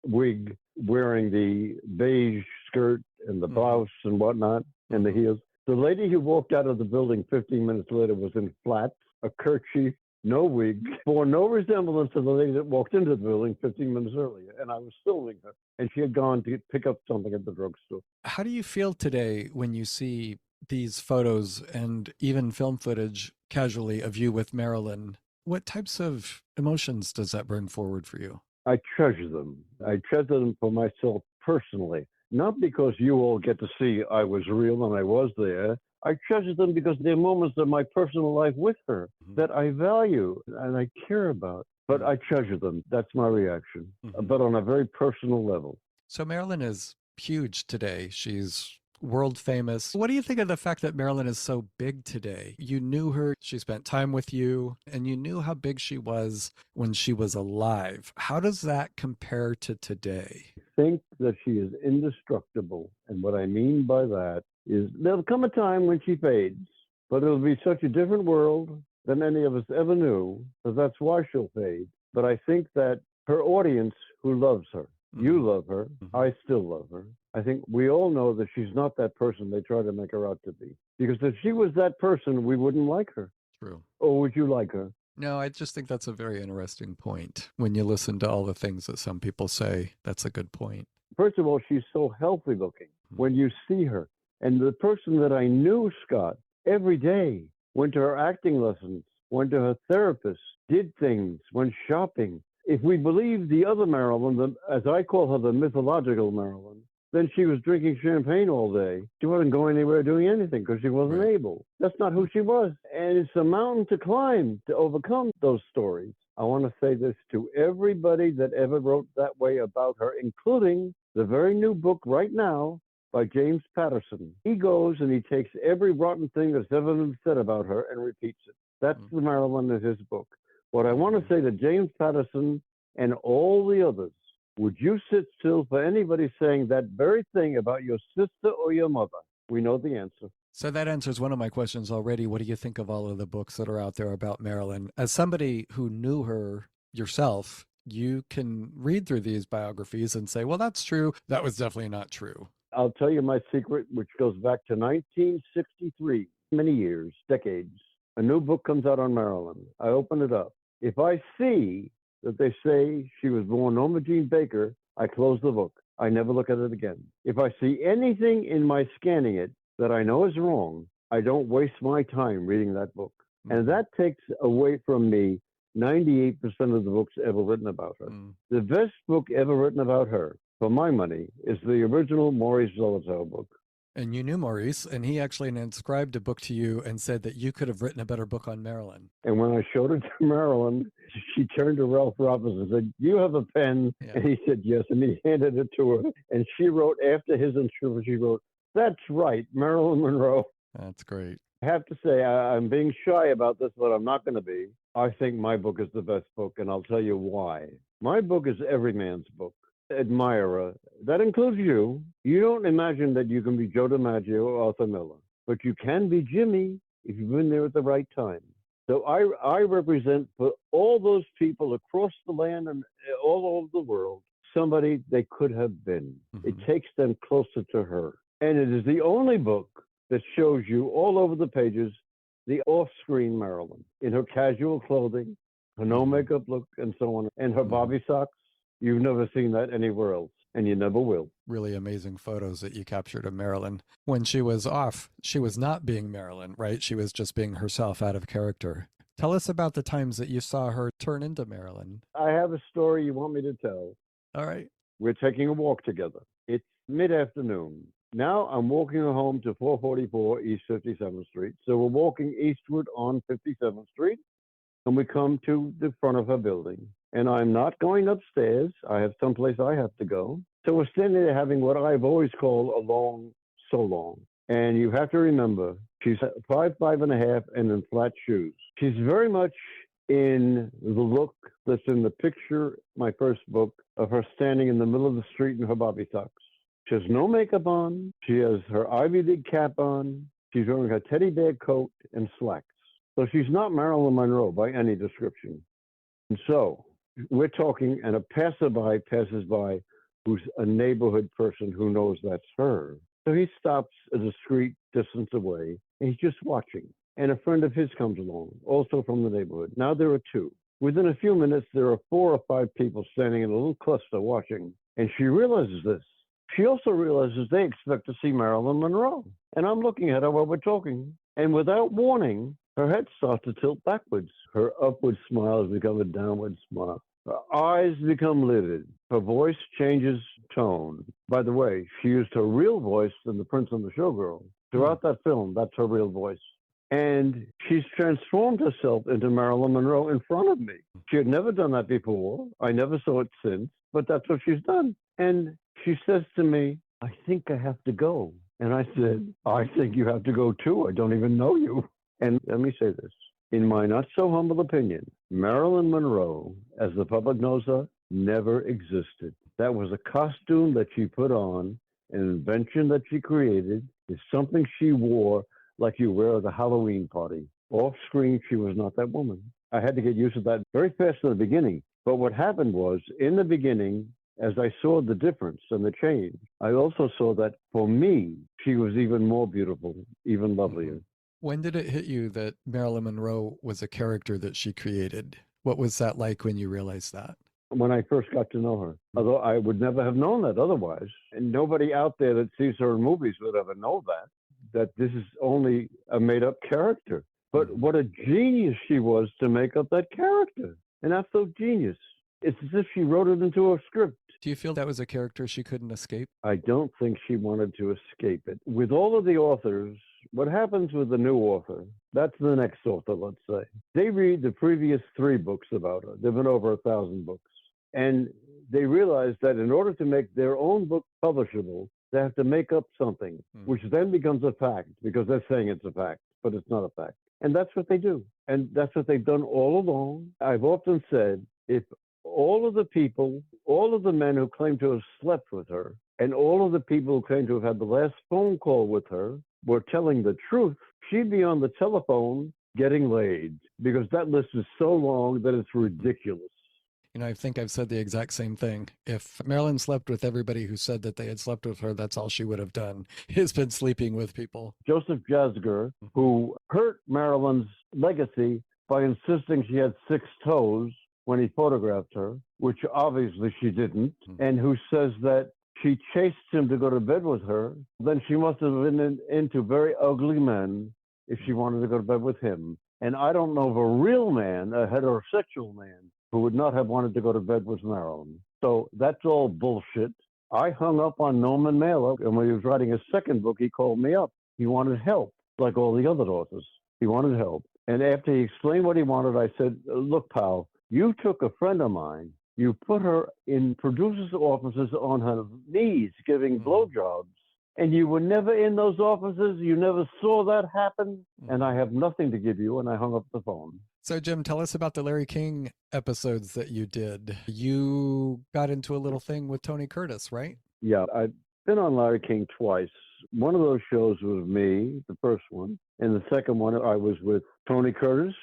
wig, wearing the beige skirt and the blouse and whatnot, and the heels. The lady who walked out of the building 15 minutes later was in flats, a kerchief, no wig, bore no resemblance to the lady that walked into the building 15 minutes earlier. And I was filming her, and she had gone to pick up something at the drugstore. How do you feel today when you see these photos and even film footage casually of you with Marilyn? What types of emotions does that bring forward for you? I treasure them. I treasure them for myself personally, not because you all get to see I was real and I was there. I treasure them because they're moments of my personal life with her that I value and I care about, but I treasure them. That's my reaction, but on a very personal level. So Marilyn is huge today. She's world famous. What do you think of the fact that Marilyn is so big today? You knew her, she spent time with you, and you knew how big she was when she was alive. How does that compare to today? I think that she is indestructible. And what I mean by that is there'll come a time when she fades, but it'll be such a different world than any of us ever knew, because that's why she'll fade. But I think that her audience who loves her, you love her, I still love her. I think we all know that she's not that person they try to make her out to be. Because if she was that person, we wouldn't like her. True. Or would you like her? No, I just think that's a very interesting point. When you listen to all the things that some people say, that's a good point. First of all, she's so healthy looking when you see her. And the person that I knew, Scott, every day went to her acting lessons, went to her therapist, did things, went shopping. If we believe the other Marilyn, as I call her, the mythological Marilyn, then she was drinking champagne all day. She wasn't going anywhere doing anything because she wasn't able. That's not who she was. And it's a mountain to climb to overcome those stories. I want to say this to everybody that ever wrote that way about her, including the very new book right now by James Patterson. He goes and he takes every rotten thing that's ever been said about her and repeats it. That's the Marilyn in his book. What I want to say to James Patterson and all the others, would you sit still for anybody saying that very thing about your sister or your mother? We know the answer. So that answers one of my questions already. What do you think of all of the books that are out there about Marilyn? As somebody who knew her yourself, you can read through these biographies and say, well, that's true. That was definitely not true. I'll tell you my secret, which goes back to 1963, many years, decades. A new book comes out on Marilyn. I open it up. If I see that they say she was born Norma Jean Baker, I close the book. I never look at it again. If I see anything in my scanning it that I know is wrong, I don't waste my time reading that book. And that takes away from me 98% of the books ever written about her. The best book ever written about her, for my money, is the original Maurice Zolotow book. And you knew Maurice, and he actually inscribed a book to you and said that you could have written a better book on Marilyn. And when I showed it to Marilyn, she turned to Ralph Robbins and said, "You have a pen?" Yeah. And he said, "Yes." And he handed it to her. And she wrote, after his interview, she wrote, "That's right, Marilyn Monroe." That's great. I have to say, I'm being shy about this, but I'm not going to be. I think my book is the best book, and I'll tell you why. My book is every man's book. Admirer. That includes you. You don't imagine that you can be Joe DiMaggio or Arthur Miller, but you can be Jimmy if you've been there at the right time. So I represent for all those people across the land and all over the world, somebody they could have been. It takes them closer to her. And it is the only book that shows you all over the pages the off-screen Marilyn in her casual clothing, her no makeup look, and so on, and her bobby socks. You've never seen that anywhere else, and you never will. Really amazing photos that you captured of Marilyn. When she was off, she was not being Marilyn, right? She was just being herself out of character. Tell us about the times that you saw her turn into Marilyn. I have a story you want me to tell. All right. We're taking a walk together. It's mid-afternoon. Now I'm walking home to 444 East 57th Street. So we're walking eastward on 57th Street, and we come to the front of her building. And I'm not going upstairs. I have someplace I have to go. So we're standing there having what I've always called a long, so long. And you have to remember, she's 5'5.5" and in flat shoes. She's very much in the look that's in the picture, my first book, of her standing in the middle of the street in her bobby socks. She has no makeup on. She has her Ivy League cap on. She's wearing her teddy bear coat and slacks. So she's not Marilyn Monroe by any description. And so we're talking, and a passerby passes by who's a neighborhood person who knows that's her. So he stops a discreet distance away, and he's just watching. And a friend of his comes along, also from the neighborhood. Now there are two. Within a few minutes, there are 4 or 5 people standing in a little cluster watching. And she realizes this. She also realizes they expect to see Marilyn Monroe. And I'm looking at her while we're talking. And without warning, her head starts to tilt backwards. Her upward smile has become a downward smile. Her eyes become livid. Her voice changes tone. By the way, she used her real voice in The Prince and the Showgirl. Throughout that film, that's her real voice. And she's transformed herself into Marilyn Monroe in front of me. She had never done that before. I never saw it since, but that's what she's done. And she says to me, "I think I have to go." And I said, "I think you have to go too. I don't even know you." And let me say this. In my not so humble opinion, Marilyn Monroe, as the public knows her, never existed. That was a costume that she put on, an invention that she created. It's something she wore like you wear at a Halloween party. Off screen, she was not that woman. I had to get used to that very fast in the beginning. But what happened was, in the beginning, as I saw the difference and the change, I also saw that for me, she was even more beautiful, even lovelier. When did it hit you that Marilyn Monroe was a character that she created? What was that like when you realized that? When I first got to know her, although I would never have known that otherwise. And nobody out there that sees her in movies would ever know that this is only a made-up character. But what a genius she was to make up that character. An absolute genius. It's as if she wrote it into a script. Do you feel that was a character she couldn't escape? I don't think she wanted to escape it. With all of the authors, what happens with the new author, that's the next author, let's say. They read the previous 3 books about her. There have been over 1,000 books. And they realize that in order to make their own book publishable, they have to make up something, which then becomes a fact, because they're saying it's a fact, but it's not a fact. And that's what they do. And that's what they've done all along. I've often said, if all of the people, all of the men who claim to have slept with her, and all of the people who claim to have had the last phone call with her, were telling the truth, she'd be on the telephone getting laid, because that list is so long that it's ridiculous. I think I've said the exact same thing. If Marilyn slept with everybody who said that they had slept with her, that's all she would have done, has been sleeping with people. Joseph Jasger, who hurt Marilyn's legacy by insisting she had 6 toes when he photographed her, which obviously she didn't, and who says that she chased him to go to bed with her, then she must have been into very ugly men if she wanted to go to bed with him. And I don't know of a real man, a heterosexual man, who would not have wanted to go to bed with Marilyn. So that's all bullshit. I hung up on Norman Mailer, and when he was writing his second book, he called me up. He wanted help, like all the other authors. He wanted help. And after he explained what he wanted, I said, look, pal, you took a friend of mine, you put her in producers' offices on her knees giving blowjobs, and you were never in those offices. You never saw that happen, and I have nothing to give you, and I hung up the phone. So, Jim, tell us about the Larry King episodes that you did. You got into a little thing with Tony Curtis, right? Yeah, I've been on Larry King twice. One of those shows was me, the first one, and the second one I was with Tony Curtis,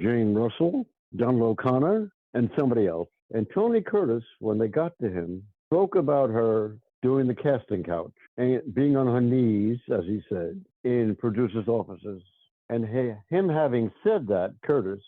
Jane Russell, Donald O'Connor, and somebody else. And Tony Curtis, when they got to him, spoke about her doing the casting couch and being on her knees, as he said, in producers' offices. And him having said that, Curtis,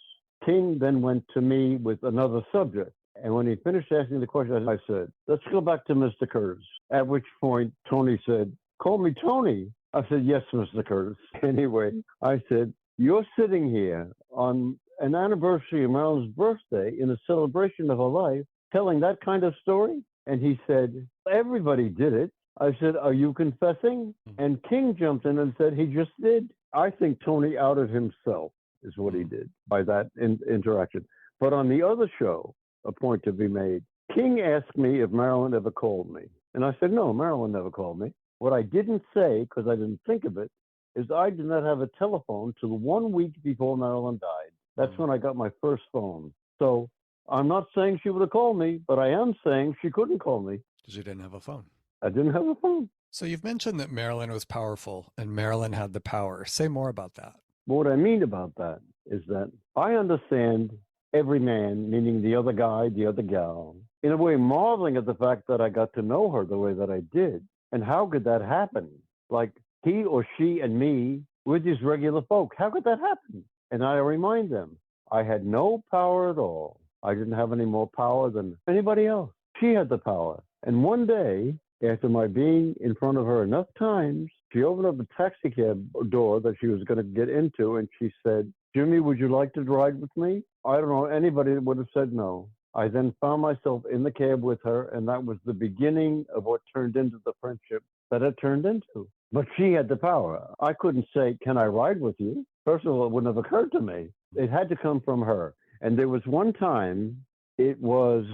King then went to me with another subject. And when he finished asking the question, I said, let's go back to Mr. Curtis. At which point, Tony said, call me Tony. I said, yes, Mr. Curtis. Anyway, I said, you're sitting here on an anniversary of Marilyn's birthday in a celebration of her life, telling that kind of story? And he said, everybody did it. I said, are you confessing? And King jumped in and said he just did. I think Tony outed himself is what he did by that interaction. But on the other show, a point to be made, King asked me if Marilyn ever called me. And I said, no, Marilyn never called me. What I didn't say, because I didn't think of it, is I did not have a telephone till 1 week before Marilyn died. That's when I got my first phone. So I'm not saying she would have called me, but I am saying she couldn't call me. Because you didn't have a phone. I didn't have a phone. So you've mentioned that Marilyn was powerful and Marilyn had the power. Say more about that. What I mean about that is that I understand every man, meaning the other guy, the other gal, in a way marveling at the fact that I got to know her the way that I did. And how could that happen? Like he or she and me, we're just regular folk. How could that happen? And I remind them, I had no power at all. I didn't have any more power than anybody else. She had the power. And one day, after my being in front of her enough times, she opened up a taxi cab door that she was going to get into, and she said, Jimmy, would you like to ride with me? I don't know anybody that would have said no. I then found myself in the cab with her, and that was the beginning of what turned into the friendship that it turned into. But she had the power. I couldn't say, can I ride with you? First of all, it wouldn't have occurred to me. It had to come from her. And there was one time, it was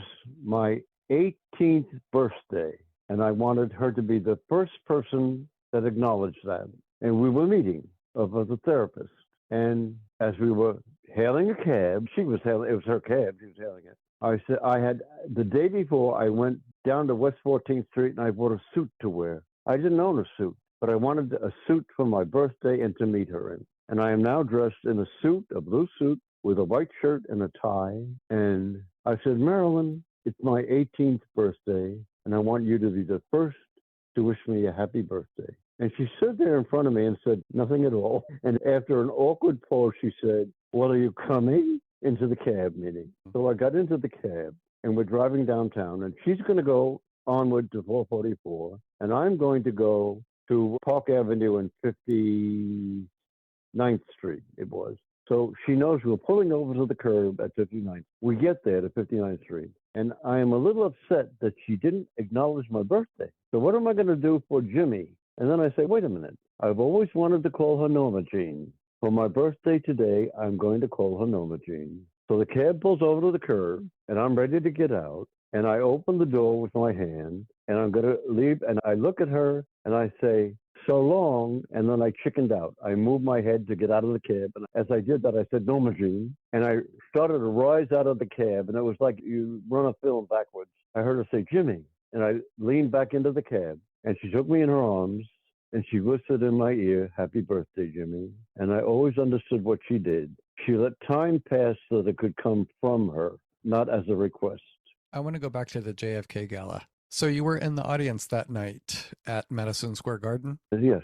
my 18th birthday, and I wanted her to be the first person that acknowledged that. And we were meeting of the therapist. And as we were hailing a cab, it was her cab, she was hailing it. I said, the day before, I went down to West 14th Street and I bought a suit to wear. I didn't own a suit, but I wanted a suit for my birthday and to meet her in. And I am now dressed in a suit, a blue suit, with a white shirt and a tie. And I said, Marilyn, it's my 18th birthday, and I want you to be the first to wish me a happy birthday. And she stood there in front of me and said nothing at all. And after an awkward pause, she said, well, are you coming into the cab meeting? So I got into the cab, and we're driving downtown, and she's going to go onward to 444, and I'm going to go to Park Avenue and 59th Street, it was. So she knows we're pulling over to the curb at 59th. We get there to 59th Street, and I am a little upset that she didn't acknowledge my birthday. So what am I going to do for Jimmy? And then I say, wait a minute. I've always wanted to call her Norma Jean. For my birthday today, I'm going to call her Norma Jean. So the cab pulls over to the curb, and I'm ready to get out. And I open the door with my hand, and I'm going to leave. And I look at her, and I say, so long. And then I chickened out. I moved my head to get out of the cab. And as I did that, I said, Norma Jean. And I started to rise out of the cab. And it was like you run a film backwards. I heard her say, Jimmy. And I leaned back into the cab. And she took me in her arms. and she whispered in my ear, "Happy birthday, Jimmy." And I always understood what she did. She let time pass so that it could come from her, not as a request. I want to go back to the JFK gala. So you were in the audience that night at Madison Square Garden? Yes,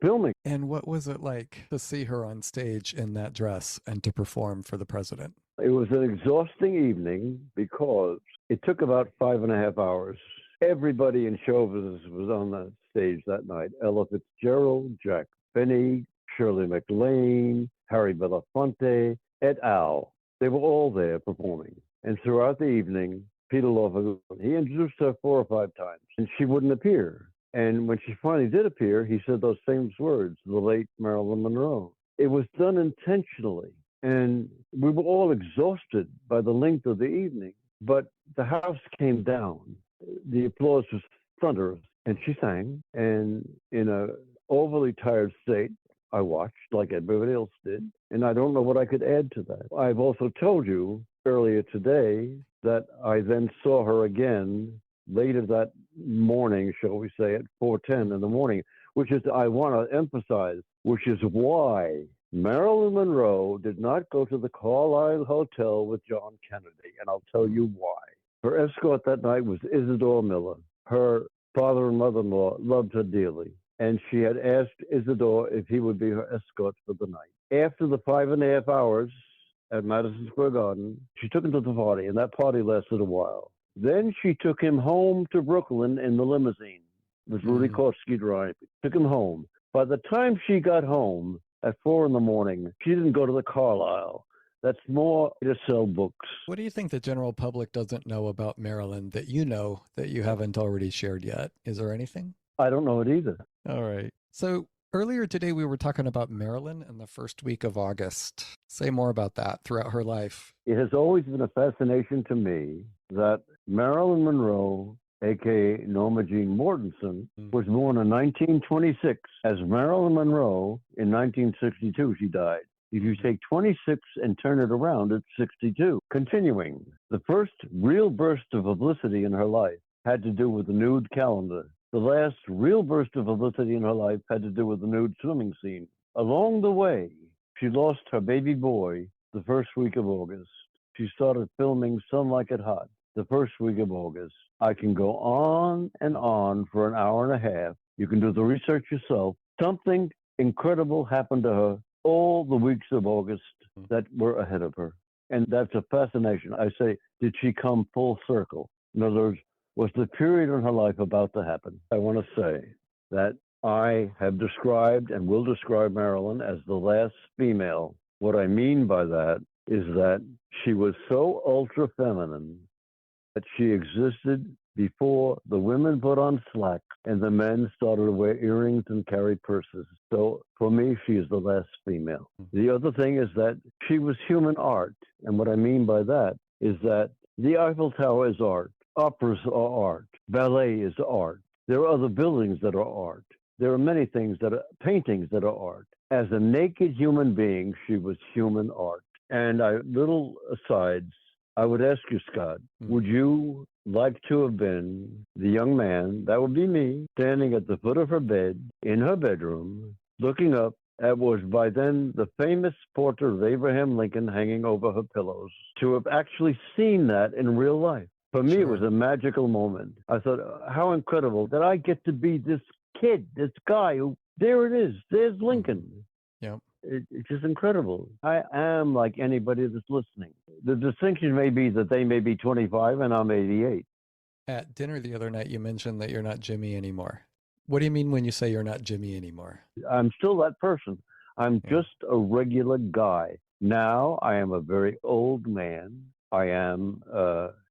filming. And what was it like to see her on stage in that dress and to perform for the president? It was an exhausting evening because it took about 5.5 hours. Everybody in show business was on the stage that night. Ella Fitzgerald, Jack Benny, Shirley MacLaine, Harry Belafonte, et al. They were all there performing. And throughout the evening, Peter Lawford, he introduced her 4 or 5 times, and she wouldn't appear. And when she finally did appear, he said those famous words, "The late Marilyn Monroe." It was done intentionally. And we were all exhausted by the length of the evening. But the house came down. The applause was thunderous. And she sang. And in an overly tired state, I watched like everybody else did. And I don't know what I could add to that. I've also told you earlier today that I then saw her again later that morning, shall we say, at 4:10 in the morning, which is, I want to emphasize, which is why Marilyn Monroe did not go to the Carlisle Hotel with John Kennedy, and I'll tell you why. Her escort that night was Isidore Miller. Her father and mother-in-law loved her dearly, and she had asked Isidore if he would be her escort for the night. After the 5.5 hours at Madison Square Garden, she took him to the party, and that party lasted a while. Then she took him home to Brooklyn in the limousine with Rudy Korski driving. Took him home. By the time she got home at 4 in the morning, she didn't go to the Carlisle. That's more to sell books. What do you think the general public doesn't know about Marilyn that you know that you haven't already shared yet? Is there anything? I don't know it either. All right. So earlier today, we were talking about Marilyn in the first week of August. Say more about that throughout her life. It has always been a fascination to me that Marilyn Monroe, a.k.a. Norma Jean Mortensen, was born in 1926. As Marilyn Monroe, in 1962, she died. If you take 26 and turn it around, it's 62. Continuing, the first real burst of publicity in her life had to do with the nude calendar. The last real burst of publicity in her life had to do with the nude swimming scene. Along the way, she lost her baby boy the first week of August. She started filming Some Like It Hot the first week of August. I can go on and on for an hour and a half. You can do the research yourself. Something incredible happened to her all the weeks of August that were ahead of her. And that's a fascination. I say, did she come full circle? In other words, was the period in her life about to happen? I want to say that I have described and will describe Marilyn as the last female. What I mean by that is that she was so ultra feminine that she existed before the women put on slacks and the men started to wear earrings and carry purses. So for me, she is the last female. The other thing is that she was human art. And what I mean by that is that the Eiffel Tower is art. Operas are art. Ballet is art. There are other buildings that are art. There are many things that are paintings that are art. As a naked human being, she was human art. And little asides, I would ask you, Scott, would you like to have been the young man, that would be me, standing at the foot of her bed in her bedroom, looking up at what was by then the famous portrait of Abraham Lincoln hanging over her pillows, to have actually seen that in real life? For me, It was a magical moment. I thought, how incredible that I get to be this kid, this guy who, there it is, there's Lincoln. Yep. It's just incredible. I am like anybody that's listening. The distinction may be that they may be 25 and I'm 88. At dinner the other night, you mentioned that you're not Jimmy anymore. What do you mean when you say you're not Jimmy anymore? I'm still that person. I'm just a regular guy. Now I am a very old man. I am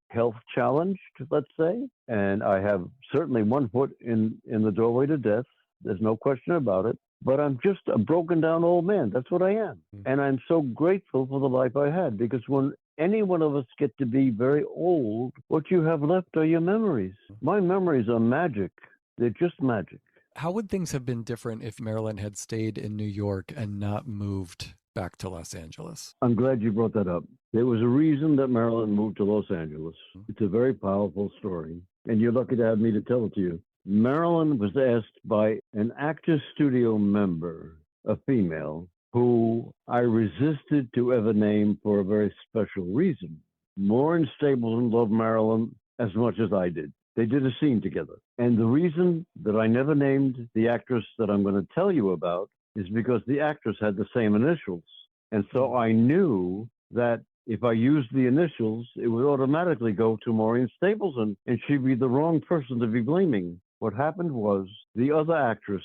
health challenged, let's say, and I have certainly one foot in the doorway to death. There's no question about it. But I'm just a broken down old man. That's what I am. And I'm so grateful for the life I had, because when any one of us get to be very old, what you have left are your memories. My memories are magic. They're just magic. How would things have been different if Marilyn had stayed in New York and not moved back to Los Angeles? I'm glad you brought that up. There was a reason that Marilyn moved to Los Angeles. It's a very powerful story, and you're lucky to have me to tell it to you. Marilyn was asked by an actor studio member, a female, who I resisted to ever name for a very special reason. Maureen Stapleton loved Marilyn as much as I did. They did a scene together. And the reason that I never named the actress that I'm going to tell you about is because the actress had the same initials. And so I knew that if I used the initials, it would automatically go to Maureen Stapleton, and she'd be the wrong person to be blaming. What happened was the other actress,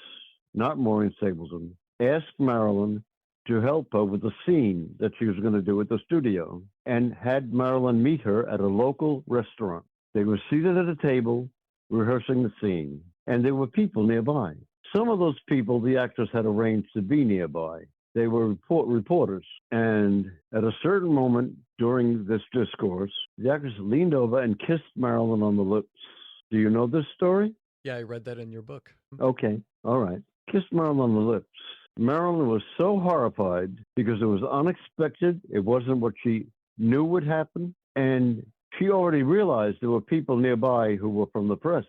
not Maureen Stapleton, asked Marilyn to help her with the scene that she was going to do at the studio and had Marilyn meet her at a local restaurant. They were seated at a table rehearsing the scene, and there were people nearby. Some of those people the actress had arranged to be nearby. They were reporters, and at a certain moment during this discourse, the actress leaned over and kissed Marilyn on the lips. Do you know this story? Yeah, I read that in your book. Okay, all right. Kissed Marilyn on the lips. Marilyn was so horrified because it was unexpected. It wasn't what she knew would happen, and she already realized there were people nearby who were from the press.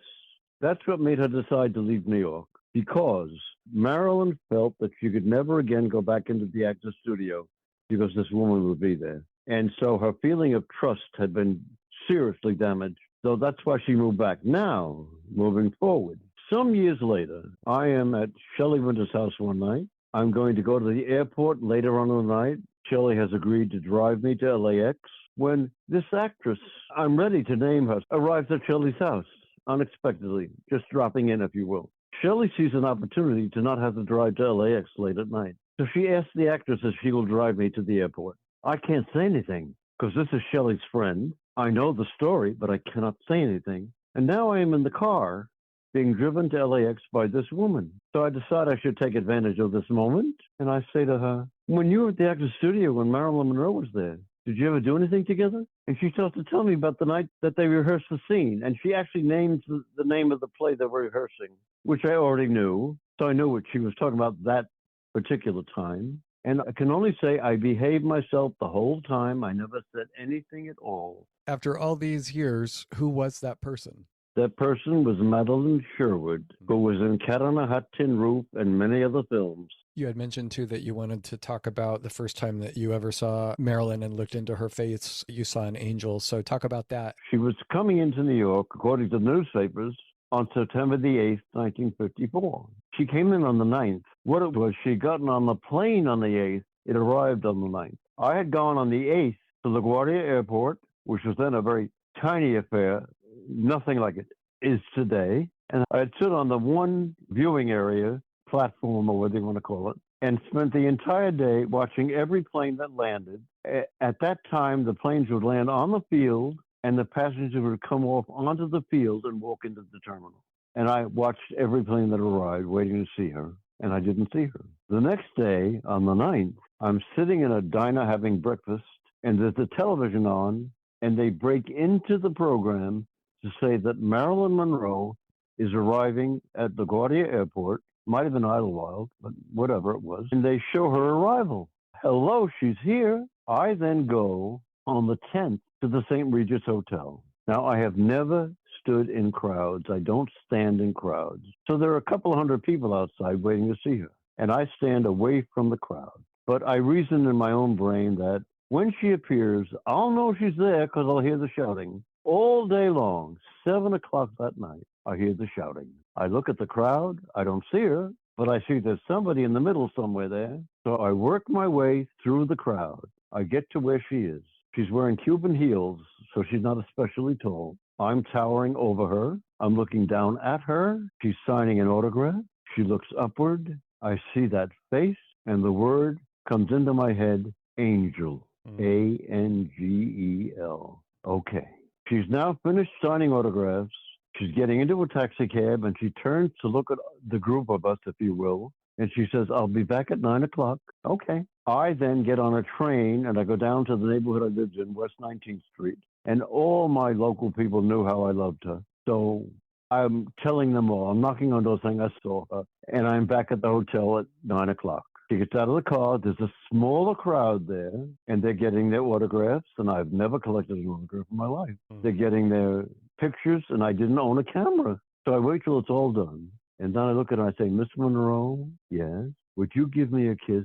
That's what made her decide to leave New York, because Marilyn felt that she could never again go back into the actor's studio because this woman would be there. And so her feeling of trust had been seriously damaged. So that's why she moved back. Now, moving forward, some years later, I am at Shelley Winter's house one night. I'm going to go to the airport later on in the night. Shelley has agreed to drive me to LAX. When this actress, I'm ready to name her, arrives at Shelley's house unexpectedly, just dropping in, if you will. Shelley sees an opportunity to not have to drive to LAX late at night. So she asks the actress if she will drive me to the airport. I can't say anything because this is Shelley's friend. I know the story, but I cannot say anything. And now I am in the car being driven to LAX by this woman. So I decide I should take advantage of this moment. And I say to her, when you were at the actor's studio when Marilyn Monroe was there, did you ever do anything together? And she starts to tell me about the night that they rehearsed the scene. And she actually names the name of the play they were rehearsing, which I already knew. So I knew what she was talking about that particular time. And I can only say I behaved myself the whole time. I never said anything at all. After all these years, who was that person? That person was Madeline Sherwood, who was in Cat on a Hot Tin Roof and many other films. You had mentioned, too, that you wanted to talk about the first time that you ever saw Marilyn and looked into her face. You saw an angel. So talk about that. She was coming into New York, according to the newspapers, on September the 8th, 1954. She came in on the 9th. What it was, she'd gotten on the plane on the 8th. It arrived on the 9th. I had gone on the 8th to LaGuardia Airport, which was then a very tiny affair, nothing like it is today. And I had stood on the one viewing area, platform or whatever you want to call it, and spent the entire day watching every plane that landed. At that time, the planes would land on the field, and the passengers would come off onto the field and walk into the terminal. And I watched every plane that arrived, waiting to see her, and I didn't see her. The next day, on the 9th, I'm sitting in a diner having breakfast, and there's a television on, and they break into the program to say that Marilyn Monroe is arriving at LaGuardia Airport. Might have been Idlewild, but whatever it was. And they show her arrival. Hello, she's here. I then go on the 10th to the St. Regis Hotel. Now, I have never stood in crowds. I don't stand in crowds. So there are a couple hundred people outside waiting to see her. And I stand away from the crowd. But I reason in my own brain that when she appears, I'll know she's there because I'll hear the shouting. All day long, 7 o'clock that night, I hear the shouting. I look at the crowd. I don't see her, but I see there's somebody in the middle somewhere there. So I work my way through the crowd. I get to where she is. She's wearing Cuban heels, so she's not especially tall. I'm towering over her. I'm looking down at her. She's signing an autograph. She looks upward. I see that face, and the word comes into my head, angel. Angel. Okay. She's now finished signing autographs. She's getting into a taxi cab, and she turns to look at the group of us, if you will, and she says, I'll be back at 9 o'clock. Okay. I then get on a train, and I go down to the neighborhood I lived in, West 19th Street, and all my local people knew how I loved her. So I'm telling them all. I'm knocking on doors saying I saw her, and I'm back at the hotel at 9 o'clock. She gets out of the car. There's a smaller crowd there, and they're getting their autographs, and I've never collected an autograph in my life. They're getting their pictures, and I didn't own a camera. So I wait till it's all done. And then I look at her and I say, Miss Monroe, yes, would you give me a kiss?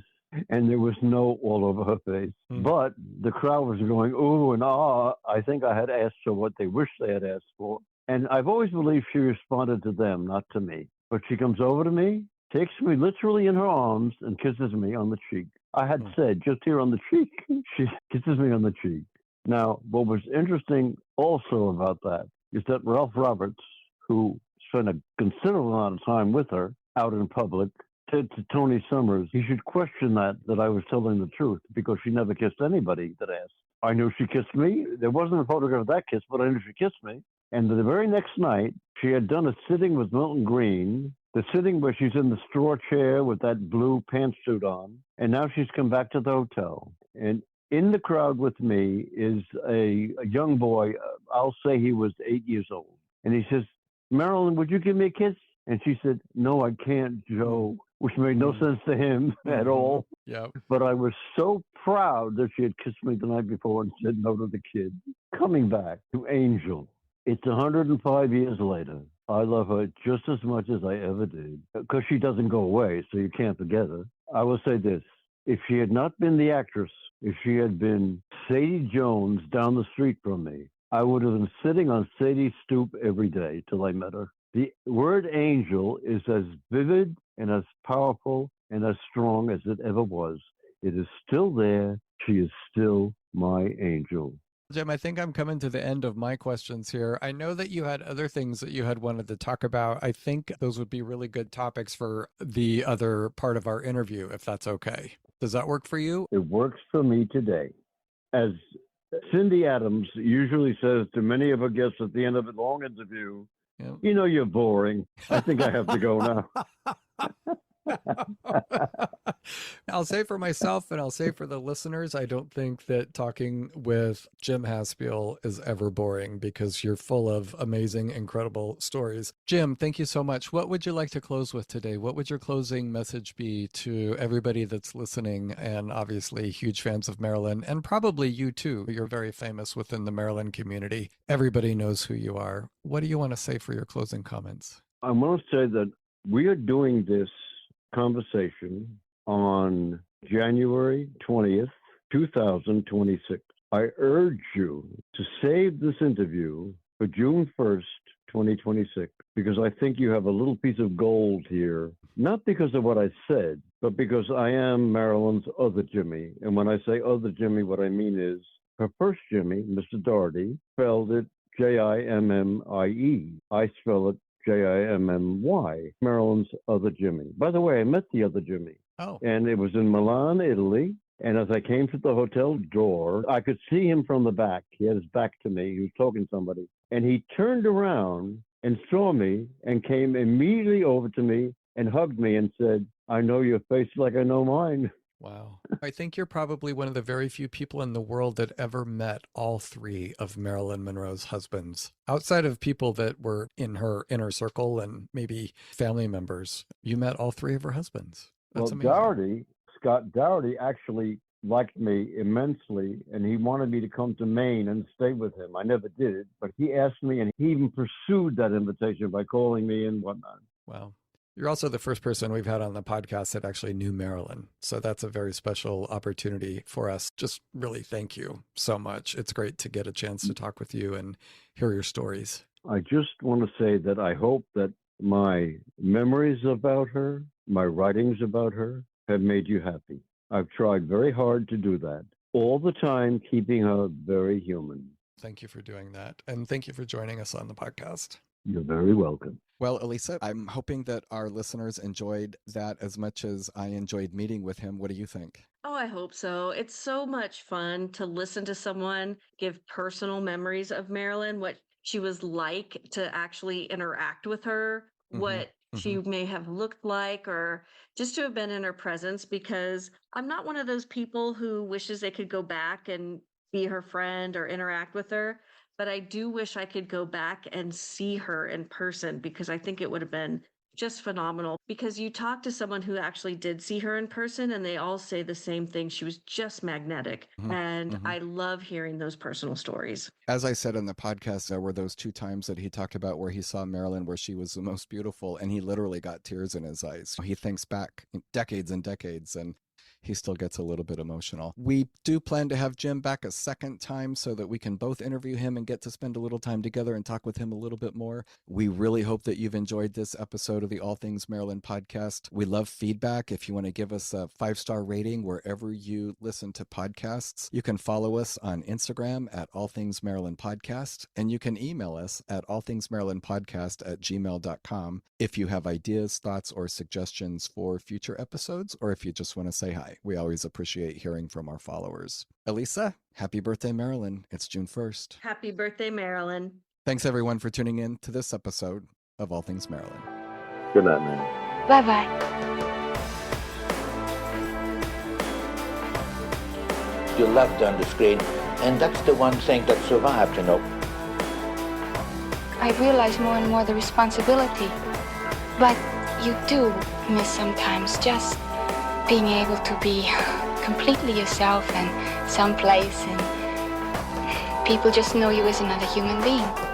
And there was no all over her face. But the crowd was going, ooh and ah. I think I had asked for what they wished they had asked for. And I've always believed she responded to them, not to me. But she comes over to me, takes me literally in her arms, and kisses me on the cheek. I had said, just here on the cheek. She kisses me on the cheek. Now, what was interesting also about that is that Ralph Roberts, who spent a considerable amount of time with her out in public, said to Tony Summers, he should question that I was telling the truth because she never kissed anybody that asked. I knew she kissed me. There wasn't a photograph of that kiss, but I knew she kissed me. And the very next night, she had done a sitting with Milton Green, the sitting where she's in the straw chair with that blue pantsuit on. And now she's come back to the hotel. And in the crowd with me is a young boy. I'll say he was 8 years old. And he says, Marilyn, would you give me a kiss? And she said, no, I can't, Joe, which made no sense to him at all. Yep. But I was so proud that she had kissed me the night before and said no to the kid. Coming back to Angel, it's 105 years later. I love her just as much as I ever did because she doesn't go away, so you can't forget her. I will say this. If she had not been the actress, if she had been Sadie Jones down the street from me, I would have been sitting on Sadie's stoop every day till I met her. The word angel is as vivid and as powerful and as strong as it ever was. It is still there. She is still my angel. Jim, I think I'm coming to the end of my questions here. I know that you had other things that you had wanted to talk about. I think those would be really good topics for the other part of our interview, if that's okay. Does that work for you? It works for me today. As Cindy Adams usually says to many of her guests at the end of a long interview, you know, you're boring. I think I have to go now. I'll say for myself and I'll say for the listeners, I don't think that talking with Jim Haspiel is ever boring because you're full of amazing, incredible stories. Jim, thank you so much. What would you like to close with today? What would your closing message be to everybody that's listening and obviously huge fans of Marilyn and probably you too? You're very famous within the Marilyn community. Everybody knows who you are. What do you want to say for your closing comments? I want to say that we are doing this conversation on January 20th, 2026. I urge you to save this interview for June 1st, 2026, because I think you have a little piece of gold here, not because of what I said, but because I am Marilyn's other Jimmy. And when I say other Jimmy, what I mean is her first Jimmy, Mr. Doherty, spelled it Jimmie. I spell it Jimmy, Marilyn's other Jimmy. By the way, I met the other Jimmy. Oh. And it was in Milan, Italy. And as I came to the hotel door, I could see him from the back. He had his back to me. He was talking to somebody. And he turned around and saw me and came immediately over to me and hugged me and said, I know your face like I know mine. Wow. I think you're probably one of the very few people in the world that ever met all three of Marilyn Monroe's husbands. Outside of people that were in her inner circle and maybe family members, you met all three of her husbands. That's amazing. Scott Doherty actually liked me immensely, and he wanted me to come to Maine and stay with him. I never did, but he asked me, and he even pursued that invitation by calling me and whatnot. Wow. You're also the first person we've had on the podcast that actually knew Marilyn. So that's a very special opportunity for us. Just really thank you so much. It's great to get a chance to talk with you and hear your stories. I just want to say that I hope that my memories about her, my writings about her, have made you happy. I've tried very hard to do that, all the time keeping her very human. Thank you for doing that. And thank you for joining us on the podcast. You're very welcome. Well, Elisa, I'm hoping that our listeners enjoyed that as much as I enjoyed meeting with him. What do you think? Oh, I hope so. It's so much fun to listen to someone give personal memories of Marilyn, what she was like to actually interact with her, what she may have looked like, or just to have been in her presence, because I'm not one of those people who wishes they could go back and be her friend or interact with her. But I do wish I could go back and see her in person because I think it would have been just phenomenal, because you talk to someone who actually did see her in person and they all say the same thing. She was just magnetic. And I love hearing those personal stories. As I said in the podcast, there were those 2 times that he talked about where he saw Marilyn, where she was the most beautiful, and he literally got tears in his eyes. He thinks back decades and decades, and he still gets a little bit emotional. We do plan to have Jim back a second time so that we can both interview him and get to spend a little time together and talk with him a little bit more. We really hope that you've enjoyed this episode of the All Things Marilyn podcast. We love feedback. If you want to give us a 5-star rating wherever you listen to podcasts, you can follow us on Instagram at All Things Marilyn Podcast, and you can email us at allthingsmarilynpodcast@gmail.com if you have ideas, thoughts, or suggestions for future episodes, or if you just want to say hi. We always appreciate hearing from our followers. Elisa, happy birthday, Marilyn. It's June 1st. Happy birthday, Marilyn. Thanks, everyone, for tuning in to this episode of All Things Marilyn. Good night, man. Bye-bye. You loved on the screen, and that's the one thing that survived, I realize more and more the responsibility. But you do miss sometimes just being able to be completely yourself and someplace and people just know you as another human being.